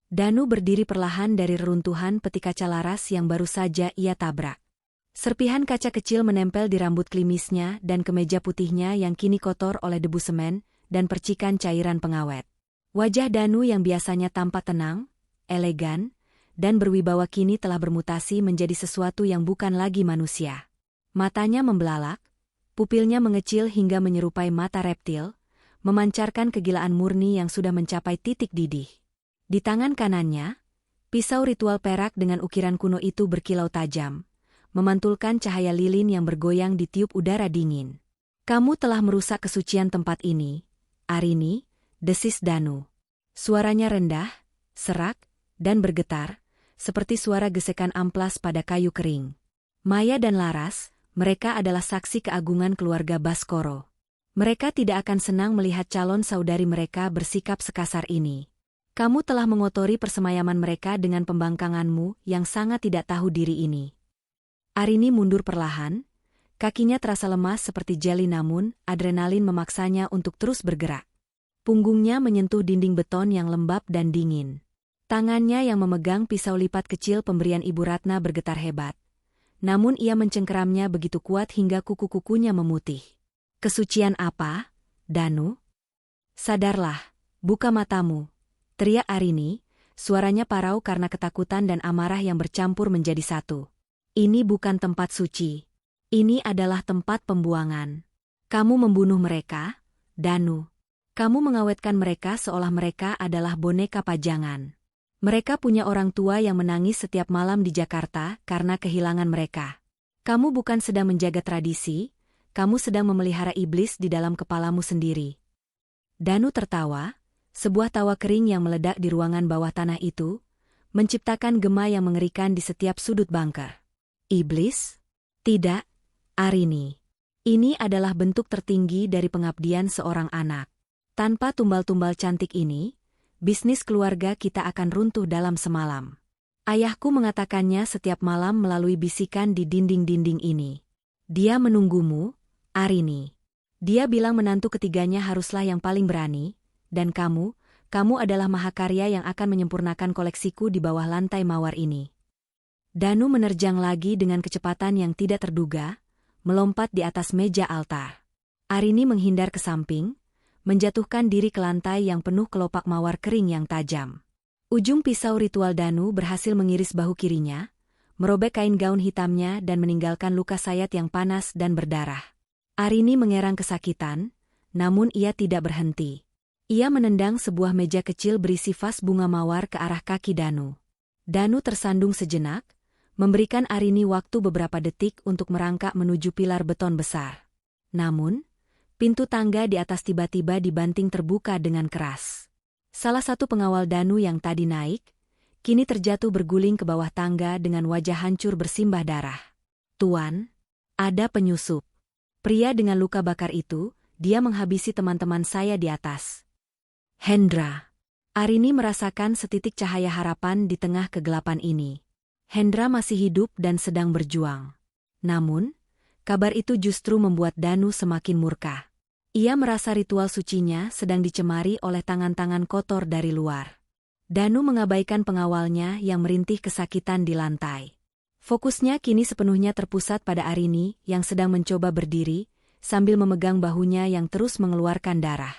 Danu berdiri perlahan dari reruntuhan peti kaca laras yang baru saja ia tabrak. Serpihan kaca kecil menempel di rambut klimisnya dan kemeja putihnya yang kini kotor oleh debu semen dan percikan cairan pengawet. Wajah Danu yang biasanya tampak tenang, elegan, dan berwibawa kini telah bermutasi menjadi sesuatu yang bukan lagi manusia. Matanya membelalak, pupilnya mengecil hingga menyerupai mata reptil, memancarkan kegilaan murni yang sudah mencapai titik didih. Di tangan kanannya, pisau ritual perak dengan ukiran kuno itu berkilau tajam, memantulkan cahaya lilin yang bergoyang di tiup udara dingin. "Kamu telah merusak kesucian tempat ini, Arini," desis Danu. Suaranya rendah, serak, dan bergetar, seperti suara gesekan amplas pada kayu kering. Maya dan Laras, mereka adalah saksi keagungan keluarga Baskoro. Mereka tidak akan senang melihat calon saudari mereka bersikap sekasar ini. Kamu telah mengotori persemayaman mereka dengan pembangkanganmu yang sangat tidak tahu diri ini. Arini mundur perlahan, kakinya terasa lemas seperti jeli namun adrenalin memaksanya untuk terus bergerak. Punggungnya menyentuh dinding beton yang lembab dan dingin. Tangannya yang memegang pisau lipat kecil pemberian Ibu Ratna bergetar hebat. Namun ia mencengkeramnya begitu kuat hingga kuku-kukunya memutih. "Kesucian apa, Danu? Sadarlah, buka matamu," teriak Arini, suaranya parau karena ketakutan dan amarah yang bercampur menjadi satu. "Ini bukan tempat suci. Ini adalah tempat pembuangan. Kamu membunuh mereka, Danu. Kamu mengawetkan mereka seolah mereka adalah boneka pajangan. Mereka punya orang tua yang menangis setiap malam di Jakarta karena kehilangan mereka. Kamu bukan sedang menjaga tradisi, kamu sedang memelihara iblis di dalam kepalamu sendiri." Danu tertawa, sebuah tawa kering yang meledak di ruangan bawah tanah itu, menciptakan gema yang mengerikan di setiap sudut bunker. "Iblis? Tidak, Arini. Ini adalah bentuk tertinggi dari pengabdian seorang anak. Tanpa tumbal-tumbal cantik ini, bisnis keluarga kita akan runtuh dalam semalam. Ayahku mengatakannya setiap malam melalui bisikan di dinding-dinding ini. Dia menunggumu, Arini. Dia bilang menantu ketiganya haruslah yang paling berani, dan kamu adalah mahakarya yang akan menyempurnakan koleksiku di bawah lantai mawar ini." Danu menerjang lagi dengan kecepatan yang tidak terduga, melompat di atas meja altar. Arini menghindar ke samping, menjatuhkan diri ke lantai yang penuh kelopak mawar kering yang tajam. Ujung pisau ritual Danu berhasil mengiris bahu kirinya, merobek kain gaun hitamnya dan meninggalkan luka sayat yang panas dan berdarah. Arini mengerang kesakitan, namun ia tidak berhenti. Ia menendang sebuah meja kecil berisi vas bunga mawar ke arah kaki Danu. Danu tersandung sejenak, memberikan Arini waktu beberapa detik untuk merangkak menuju pilar beton besar. Namun, pintu tangga di atas tiba-tiba dibanting terbuka dengan keras. Salah satu pengawal Danu yang tadi naik, kini terjatuh berguling ke bawah tangga dengan wajah hancur bersimbah darah. "Tuan, ada penyusup. Pria dengan luka bakar itu, dia menghabisi teman-teman saya di atas." "Hendra." Arini merasakan setitik cahaya harapan di tengah kegelapan ini. Hendra masih hidup dan sedang berjuang. Namun, kabar itu justru membuat Danu semakin murka. Ia merasa ritual sucinya sedang dicemari oleh tangan-tangan kotor dari luar. Danu mengabaikan pengawalnya yang merintih kesakitan di lantai. Fokusnya kini sepenuhnya terpusat pada Arini yang sedang mencoba berdiri, sambil memegang bahunya yang terus mengeluarkan darah.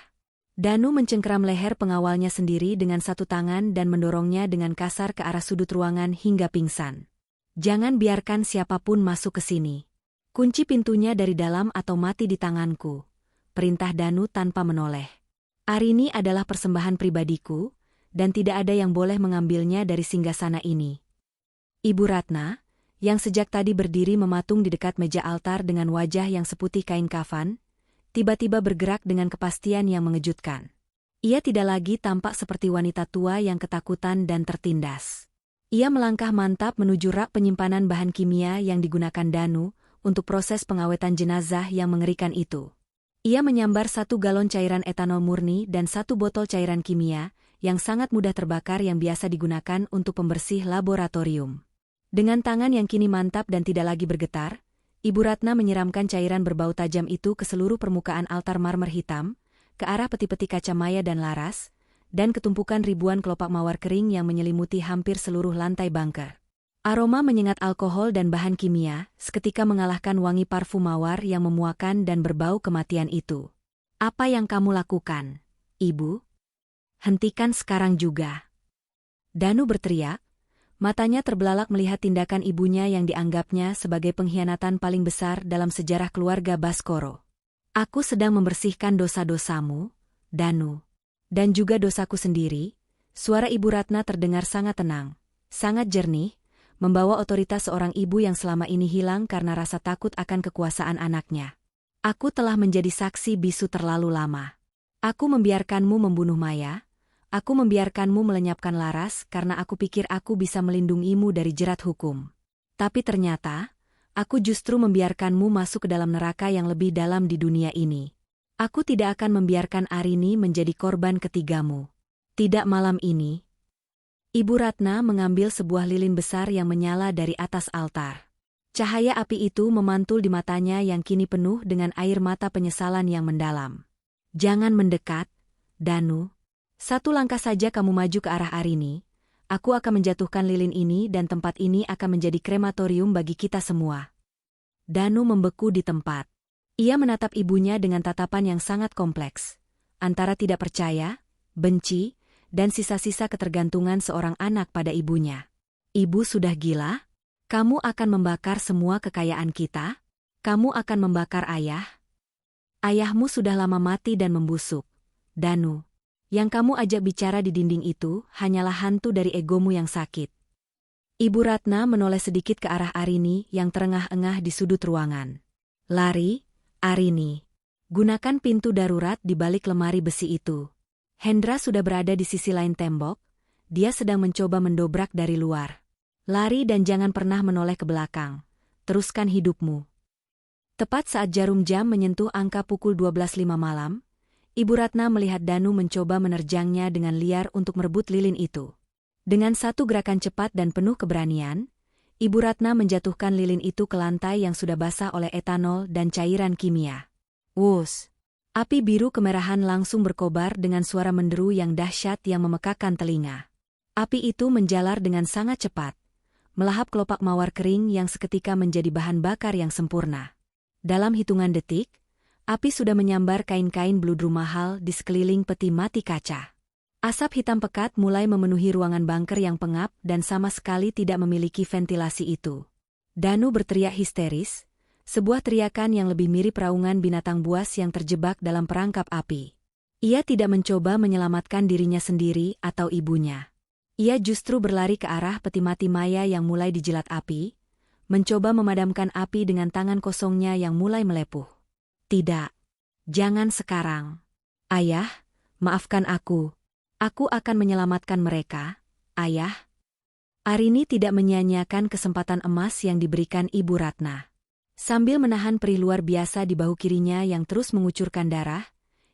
Danu mencengkeram leher pengawalnya sendiri dengan satu tangan dan mendorongnya dengan kasar ke arah sudut ruangan hingga pingsan. "Jangan biarkan siapapun masuk ke sini. Kunci pintunya dari dalam atau mati di tanganku," perintah Danu tanpa menoleh. "Arini adalah persembahan pribadiku, dan tidak ada yang boleh mengambilnya dari singgasana ini. Ibu Ratna, yang sejak tadi berdiri mematung di dekat meja altar dengan wajah yang seputih kain kafan, tiba-tiba bergerak dengan kepastian yang mengejutkan. Ia tidak lagi tampak seperti wanita tua yang ketakutan dan tertindas. Ia melangkah mantap menuju rak penyimpanan bahan kimia yang digunakan Danu untuk proses pengawetan jenazah yang mengerikan itu. Ia menyambar 1 galon cairan etanol murni dan 1 botol cairan kimia yang sangat mudah terbakar yang biasa digunakan untuk pembersih laboratorium. Dengan tangan yang kini mantap dan tidak lagi bergetar, Ibu Ratna menyiramkan cairan berbau tajam itu ke seluruh permukaan altar marmer hitam, ke arah peti-peti kaca maya dan laras, dan ketumpukan ribuan kelopak mawar kering yang menyelimuti hampir seluruh lantai bunker. Aroma menyengat alkohol dan bahan kimia seketika mengalahkan wangi parfum mawar yang memuakan dan berbau kematian itu. "Apa yang kamu lakukan, Ibu? Hentikan sekarang juga!" Danu berteriak. Matanya terbelalak melihat tindakan ibunya yang dianggapnya sebagai pengkhianatan paling besar dalam sejarah keluarga Baskoro. "Aku sedang membersihkan dosa-dosamu, Danu. Dan juga dosaku sendiri." Suara Ibu Ratna terdengar sangat tenang, sangat jernih, membawa otoritas seorang ibu yang selama ini hilang karena rasa takut akan kekuasaan anaknya. "Aku telah menjadi saksi bisu terlalu lama. Aku membiarkanmu membunuh Maya. Aku membiarkanmu melenyapkan Laras karena aku pikir aku bisa melindungimu dari jerat hukum. Tapi ternyata, aku justru membiarkanmu masuk ke dalam neraka yang lebih dalam di dunia ini. Aku tidak akan membiarkan Arini menjadi korban ketigamu. Tidak malam ini." Ibu Ratna mengambil sebuah lilin besar yang menyala dari atas altar. Cahaya api itu memantul di matanya yang kini penuh dengan air mata penyesalan yang mendalam. "Jangan mendekat, Danu. 1 langkah saja kamu maju ke arah Arini, aku akan menjatuhkan lilin ini dan tempat ini akan menjadi krematorium bagi kita semua." Danu membeku di tempat. Ia menatap ibunya dengan tatapan yang sangat kompleks, antara tidak percaya, benci, dan sisa-sisa ketergantungan seorang anak pada ibunya. "Ibu sudah gila? Kamu akan membakar semua kekayaan kita? Kamu akan membakar ayah? Ayahmu sudah lama mati dan membusuk, Danu. Yang kamu ajak bicara di dinding itu hanyalah hantu dari egomu yang sakit." Ibu Ratna menoleh sedikit ke arah Arini yang terengah-engah di sudut ruangan. "Lari, Arini. Gunakan pintu darurat di balik lemari besi itu." Hendra sudah berada di sisi lain tembok, dia sedang mencoba mendobrak dari luar. "Lari dan jangan pernah menoleh ke belakang. Teruskan hidupmu." Tepat saat jarum jam menyentuh angka pukul 12.05 malam, Ibu Ratna melihat Danu mencoba menerjangnya dengan liar untuk merebut lilin itu. Dengan satu gerakan cepat dan penuh keberanian, Ibu Ratna menjatuhkan lilin itu ke lantai yang sudah basah oleh etanol dan cairan kimia. Wus! Api biru kemerahan langsung berkobar dengan suara menderu yang dahsyat yang memekakan telinga. Api itu menjalar dengan sangat cepat, melahap kelopak mawar kering yang seketika menjadi bahan bakar yang sempurna. Dalam hitungan detik, api sudah menyambar kain-kain bludru mahal di sekeliling peti mati kaca. Asap hitam pekat mulai memenuhi ruangan bunker yang pengap dan sama sekali tidak memiliki ventilasi itu. Danu berteriak histeris, sebuah teriakan yang lebih mirip raungan binatang buas yang terjebak dalam perangkap api. Ia tidak mencoba menyelamatkan dirinya sendiri atau ibunya. Ia justru berlari ke arah peti mati Maya yang mulai dijilat api, mencoba memadamkan api dengan tangan kosongnya yang mulai melepuh. "Tidak. Jangan sekarang. Ayah, maafkan aku. Aku akan menyelamatkan mereka, Ayah." Arini tidak menyia-nyiakan kesempatan emas yang diberikan Ibu Ratna. Sambil menahan perih luar biasa di bahu kirinya yang terus mengucurkan darah,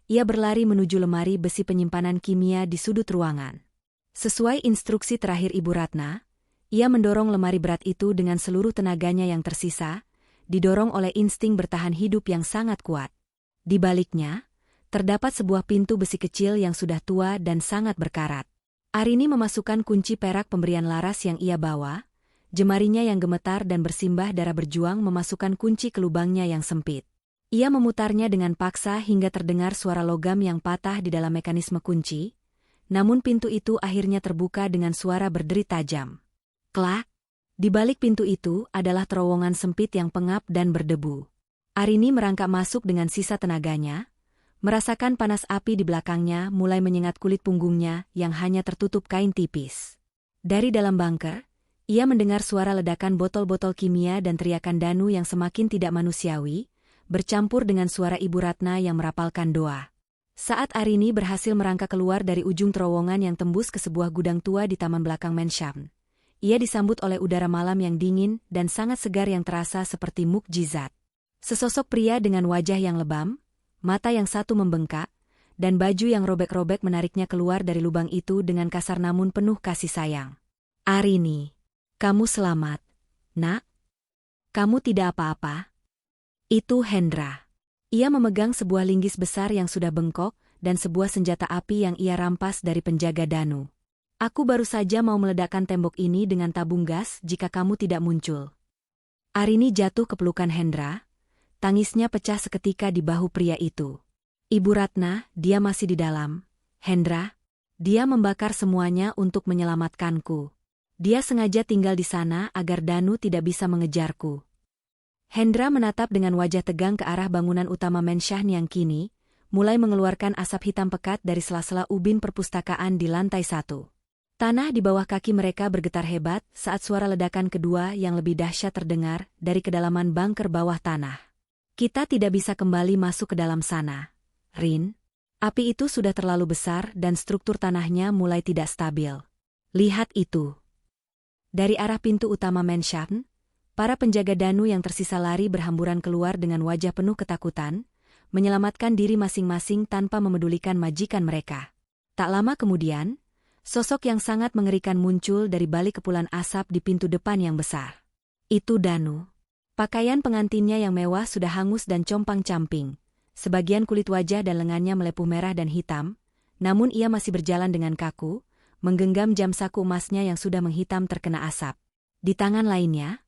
ia berlari menuju lemari besi penyimpanan kimia di sudut ruangan. Sesuai instruksi terakhir Ibu Ratna, ia mendorong lemari berat itu dengan seluruh tenaganya yang tersisa, didorong oleh insting bertahan hidup yang sangat kuat. Di baliknya, terdapat sebuah pintu besi kecil yang sudah tua dan sangat berkarat. Arini memasukkan kunci perak pemberian Laras yang ia bawa, jemarinya yang gemetar dan bersimbah darah berjuang memasukkan kunci ke lubangnya yang sempit. Ia memutarnya dengan paksa hingga terdengar suara logam yang patah di dalam mekanisme kunci, namun pintu itu akhirnya terbuka dengan suara berderi tajam. Klak! Di balik pintu itu adalah terowongan sempit yang pengap dan berdebu. Arini merangkak masuk dengan sisa tenaganya, Merasakan panas api di belakangnya mulai menyengat kulit punggungnya yang hanya tertutup kain tipis. Dari dalam bunker, ia mendengar suara ledakan botol-botol kimia dan teriakan Danu yang semakin tidak manusiawi, bercampur dengan suara Ibu Ratna yang merapalkan doa. Saat Arini berhasil merangkak keluar dari ujung terowongan yang tembus ke sebuah gudang tua di taman belakang Mensham, ia disambut oleh udara malam yang dingin dan sangat segar yang terasa seperti mukjizat. Sesosok pria dengan wajah yang lebam, mata yang satu membengkak, dan baju yang robek-robek menariknya keluar dari lubang itu dengan kasar namun penuh kasih sayang. Arini, kamu selamat, nak? Kamu tidak apa-apa? Itu Hendra. Ia memegang sebuah linggis besar yang sudah bengkok dan sebuah senjata api yang ia rampas dari penjaga Danu. Aku baru saja mau meledakkan tembok ini dengan tabung gas jika kamu tidak muncul. Arini jatuh ke pelukan Hendra. Tangisnya pecah seketika di bahu pria itu. Ibu Ratna, dia masih di dalam. Hendra, dia membakar semuanya untuk menyelamatkanku. Dia sengaja tinggal di sana agar Danu tidak bisa mengejarku. Hendra menatap dengan wajah tegang ke arah bangunan utama Mensham yang kini mulai mengeluarkan asap hitam pekat dari sela-sela ubin perpustakaan di lantai 1. Tanah di bawah kaki mereka bergetar hebat saat suara ledakan kedua yang lebih dahsyat terdengar dari kedalaman bunker bawah tanah. Kita tidak bisa kembali masuk ke dalam sana, Rin. Api itu sudah terlalu besar dan struktur tanahnya mulai tidak stabil. Lihat itu. Dari arah pintu utama Mensham, para penjaga Danu yang tersisa lari berhamburan keluar dengan wajah penuh ketakutan, menyelamatkan diri masing-masing tanpa memedulikan majikan mereka. Tak lama kemudian, sosok yang sangat mengerikan muncul dari balik kepulan asap di pintu depan yang besar. Itu Danu. Pakaian pengantinnya yang mewah sudah hangus dan compang-camping. Sebagian kulit wajah dan lengannya melepuh merah dan hitam, namun ia masih berjalan dengan kaku, menggenggam jam saku emasnya yang sudah menghitam terkena asap. Di tangan lainnya,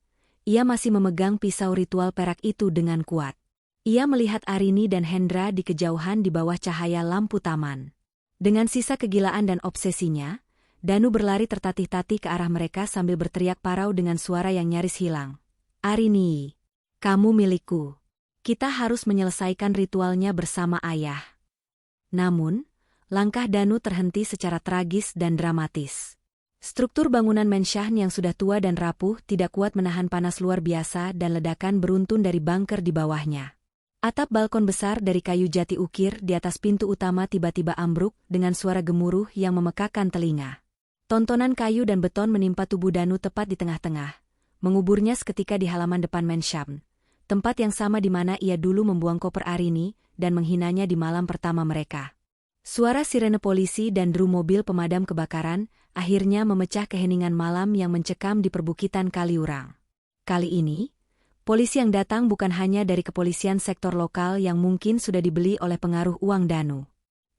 ia masih memegang pisau ritual perak itu dengan kuat. Ia melihat Arini dan Hendra di kejauhan di bawah cahaya lampu taman. Dengan sisa kegilaan dan obsesinya, Danu berlari tertatih-tatih ke arah mereka sambil berteriak parau dengan suara yang nyaris hilang. Arini, kamu milikku. Kita harus menyelesaikan ritualnya bersama ayah. Namun, langkah Danu terhenti secara tragis dan dramatis. Struktur bangunan Mensham yang sudah tua dan rapuh tidak kuat menahan panas luar biasa dan ledakan beruntun dari bunker di bawahnya. Atap balkon besar dari kayu jati ukir di atas pintu utama tiba-tiba ambruk dengan suara gemuruh yang memekakkan telinga. Tontonan kayu dan beton menimpa tubuh Danu tepat di tengah-tengah, menguburnya seketika di halaman depan Mensham, tempat yang sama di mana ia dulu membuang koper Arini dan menghinanya di malam pertama mereka. Suara sirene polisi dan drum mobil pemadam kebakaran akhirnya memecah keheningan malam yang mencekam di perbukitan Kaliurang. Kali ini, polisi yang datang bukan hanya dari kepolisian sektor lokal yang mungkin sudah dibeli oleh pengaruh uang Danu.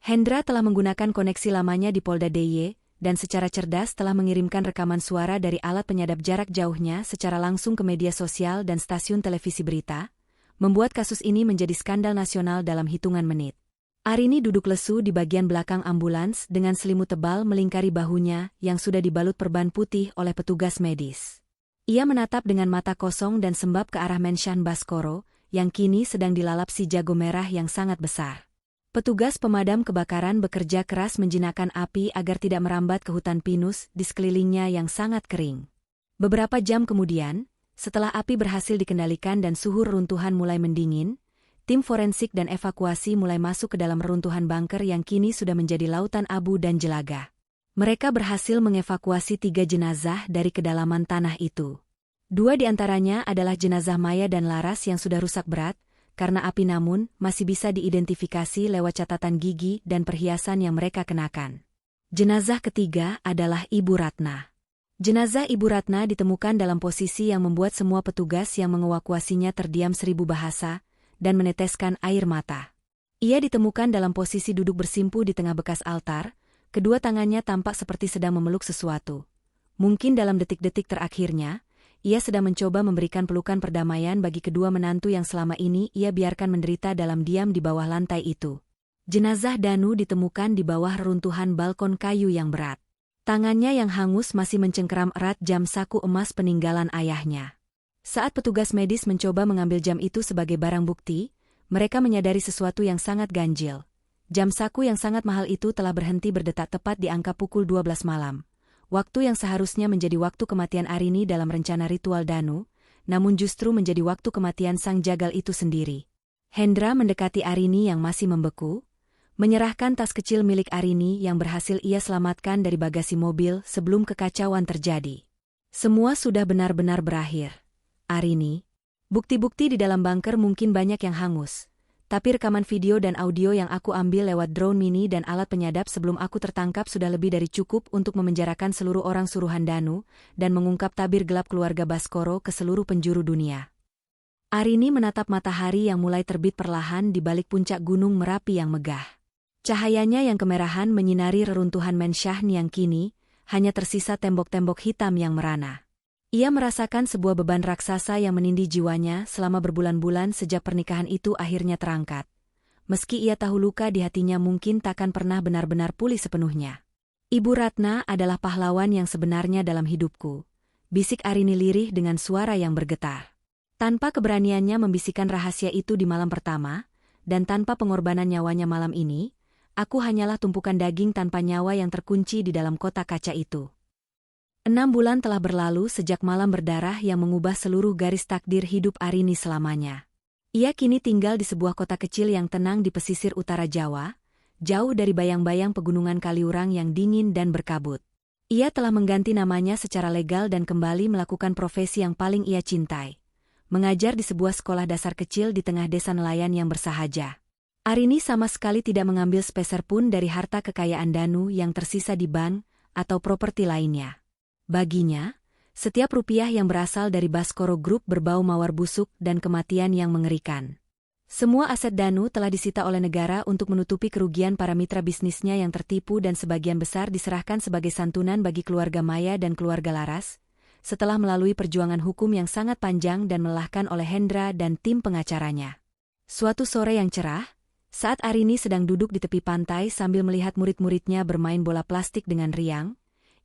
Hendra telah menggunakan koneksi lamanya di Polda DIY, dan secara cerdas telah mengirimkan rekaman suara dari alat penyadap jarak jauhnya secara langsung ke media sosial dan stasiun televisi berita, membuat kasus ini menjadi skandal nasional dalam hitungan menit. Arini duduk lesu di bagian belakang ambulans dengan selimut tebal melingkari bahunya yang sudah dibalut perban putih oleh petugas medis. Ia menatap dengan mata kosong dan sembab ke arah Mensham Baskoro, yang kini sedang dilalap si jago merah yang sangat besar. Petugas pemadam kebakaran bekerja keras menjinakkan api agar tidak merambat ke hutan pinus di sekelilingnya yang sangat kering. Beberapa jam kemudian, setelah api berhasil dikendalikan dan suhu reruntuhan mulai mendingin, tim forensik dan evakuasi mulai masuk ke dalam reruntuhan bunker yang kini sudah menjadi lautan abu dan jelaga. Mereka berhasil mengevakuasi 3 jenazah dari kedalaman tanah itu. 2 di antaranya adalah jenazah Maya dan Laras yang sudah rusak berat, karena api namun masih bisa diidentifikasi lewat catatan gigi dan perhiasan yang mereka kenakan. Jenazah ketiga adalah Ibu Ratna. Jenazah Ibu Ratna ditemukan dalam posisi yang membuat semua petugas yang mengevakuasinya terdiam 1000 bahasa dan meneteskan air mata. Ia ditemukan dalam posisi duduk bersimpu di tengah bekas altar, kedua tangannya tampak seperti sedang memeluk sesuatu. Mungkin dalam detik-detik terakhirnya, ia sedang mencoba memberikan pelukan perdamaian bagi kedua menantu yang selama ini ia biarkan menderita dalam diam di bawah lantai itu. Jenazah Danu ditemukan di bawah reruntuhan balkon kayu yang berat. Tangannya yang hangus masih mencengkeram erat jam saku emas peninggalan ayahnya. Saat petugas medis mencoba mengambil jam itu sebagai barang bukti, mereka menyadari sesuatu yang sangat ganjil. Jam saku yang sangat mahal itu telah berhenti berdetak tepat di angka pukul 12 malam. Waktu yang seharusnya menjadi waktu kematian Arini dalam rencana ritual Danu, namun justru menjadi waktu kematian sang jagal itu sendiri. Hendra mendekati Arini yang masih membeku, menyerahkan tas kecil milik Arini yang berhasil ia selamatkan dari bagasi mobil sebelum kekacauan terjadi. Semua sudah benar-benar berakhir. Arini, bukti-bukti di dalam bunker mungkin banyak yang hangus, tapi rekaman video dan audio yang aku ambil lewat drone mini dan alat penyadap sebelum aku tertangkap sudah lebih dari cukup untuk memenjarakan seluruh orang suruhan Danu dan mengungkap tabir gelap keluarga Baskoro ke seluruh penjuru dunia. Arini menatap matahari yang mulai terbit perlahan di balik puncak gunung Merapi yang megah. Cahayanya yang kemerahan menyinari reruntuhan Mensyahn yang kini hanya tersisa tembok-tembok hitam yang merana. Ia merasakan sebuah beban raksasa yang menindih jiwanya selama berbulan-bulan sejak pernikahan itu akhirnya terangkat. Meski ia tahu luka di hatinya mungkin takkan pernah benar-benar pulih sepenuhnya. Ibu Ratna adalah pahlawan yang sebenarnya dalam hidupku, bisik Arini lirih dengan suara yang bergetar. Tanpa keberaniannya membisikkan rahasia itu di malam pertama, dan tanpa pengorbanan nyawanya malam ini, aku hanyalah tumpukan daging tanpa nyawa yang terkunci di dalam kotak kaca itu. 6 bulan telah berlalu sejak malam berdarah yang mengubah seluruh garis takdir hidup Arini selamanya. Ia kini tinggal di sebuah kota kecil yang tenang di pesisir utara Jawa, jauh dari bayang-bayang pegunungan Kaliurang yang dingin dan berkabut. Ia telah mengganti namanya secara legal dan kembali melakukan profesi yang paling ia cintai, mengajar di sebuah sekolah dasar kecil di tengah desa nelayan yang bersahaja. Arini sama sekali tidak mengambil sepeser pun dari harta kekayaan Danu yang tersisa di bank atau properti lainnya. Baginya, setiap rupiah yang berasal dari Baskoro Group berbau mawar busuk dan kematian yang mengerikan. Semua aset Danu telah disita oleh negara untuk menutupi kerugian para mitra bisnisnya yang tertipu dan sebagian besar diserahkan sebagai santunan bagi keluarga Maya dan keluarga Laras, setelah melalui perjuangan hukum yang sangat panjang dan melelahkan oleh Hendra dan tim pengacaranya. Suatu sore yang cerah, saat Arini sedang duduk di tepi pantai sambil melihat murid-muridnya bermain bola plastik dengan riang,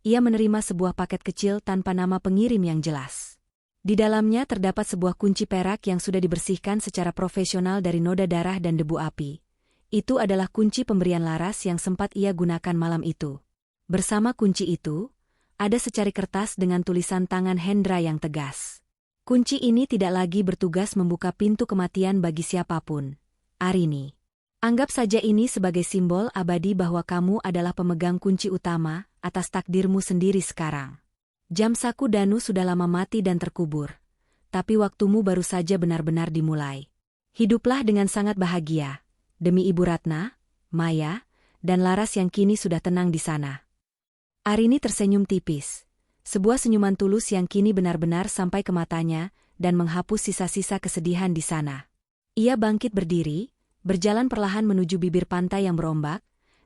ia menerima sebuah paket kecil tanpa nama pengirim yang jelas. Di dalamnya terdapat sebuah kunci perak yang sudah dibersihkan secara profesional dari noda darah dan debu api. Itu adalah kunci pemberian Laras yang sempat ia gunakan malam itu. Bersama kunci itu, ada secari kertas dengan tulisan tangan Hendra yang tegas. Kunci ini tidak lagi bertugas membuka pintu kematian bagi siapapun. Arini, anggap saja ini sebagai simbol abadi bahwa kamu adalah pemegang kunci utama atas takdirmu sendiri sekarang. Jam saku Danu sudah lama mati dan terkubur, tapi waktumu baru saja benar-benar dimulai. Hiduplah dengan sangat bahagia, demi Ibu Ratna, Maya, dan Laras yang kini sudah tenang di sana. Arini tersenyum tipis, sebuah senyuman tulus yang kini benar-benar sampai ke matanya dan menghapus sisa-sisa kesedihan di sana. Ia bangkit berdiri, berjalan perlahan menuju bibir pantai yang berombak,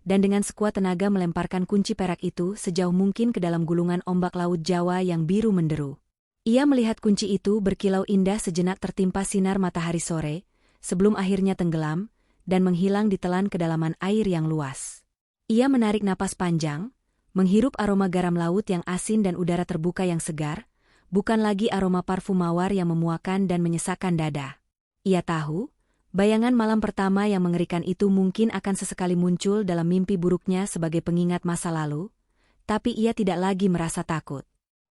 dan dengan sekuat tenaga melemparkan kunci perak itu sejauh mungkin ke dalam gulungan ombak laut Jawa yang biru menderu. Ia melihat kunci itu berkilau indah sejenak tertimpa sinar matahari sore, sebelum akhirnya tenggelam, dan menghilang ditelan kedalaman air yang luas. Ia menarik napas panjang, menghirup aroma garam laut yang asin dan udara terbuka yang segar, bukan lagi aroma parfum mawar yang memuakan dan menyesakkan dada. Ia tahu, bayangan malam pertama yang mengerikan itu mungkin akan sesekali muncul dalam mimpi buruknya sebagai pengingat masa lalu, tapi ia tidak lagi merasa takut.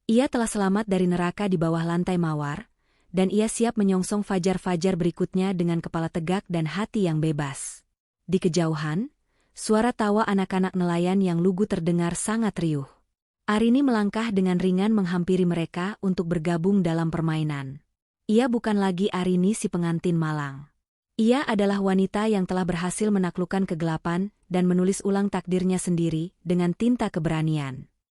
Ia telah selamat dari neraka di bawah lantai mawar, dan ia siap menyongsong fajar-fajar berikutnya dengan kepala tegak dan hati yang bebas. Di kejauhan, suara tawa anak-anak nelayan yang lugu terdengar sangat riuh. Arini melangkah dengan ringan menghampiri mereka untuk bergabung dalam permainan. Ia bukan lagi Arini si pengantin malang. Ia adalah wanita yang telah berhasil menaklukkan kegelapan dan menulis ulang takdirnya sendiri dengan tinta keberanian.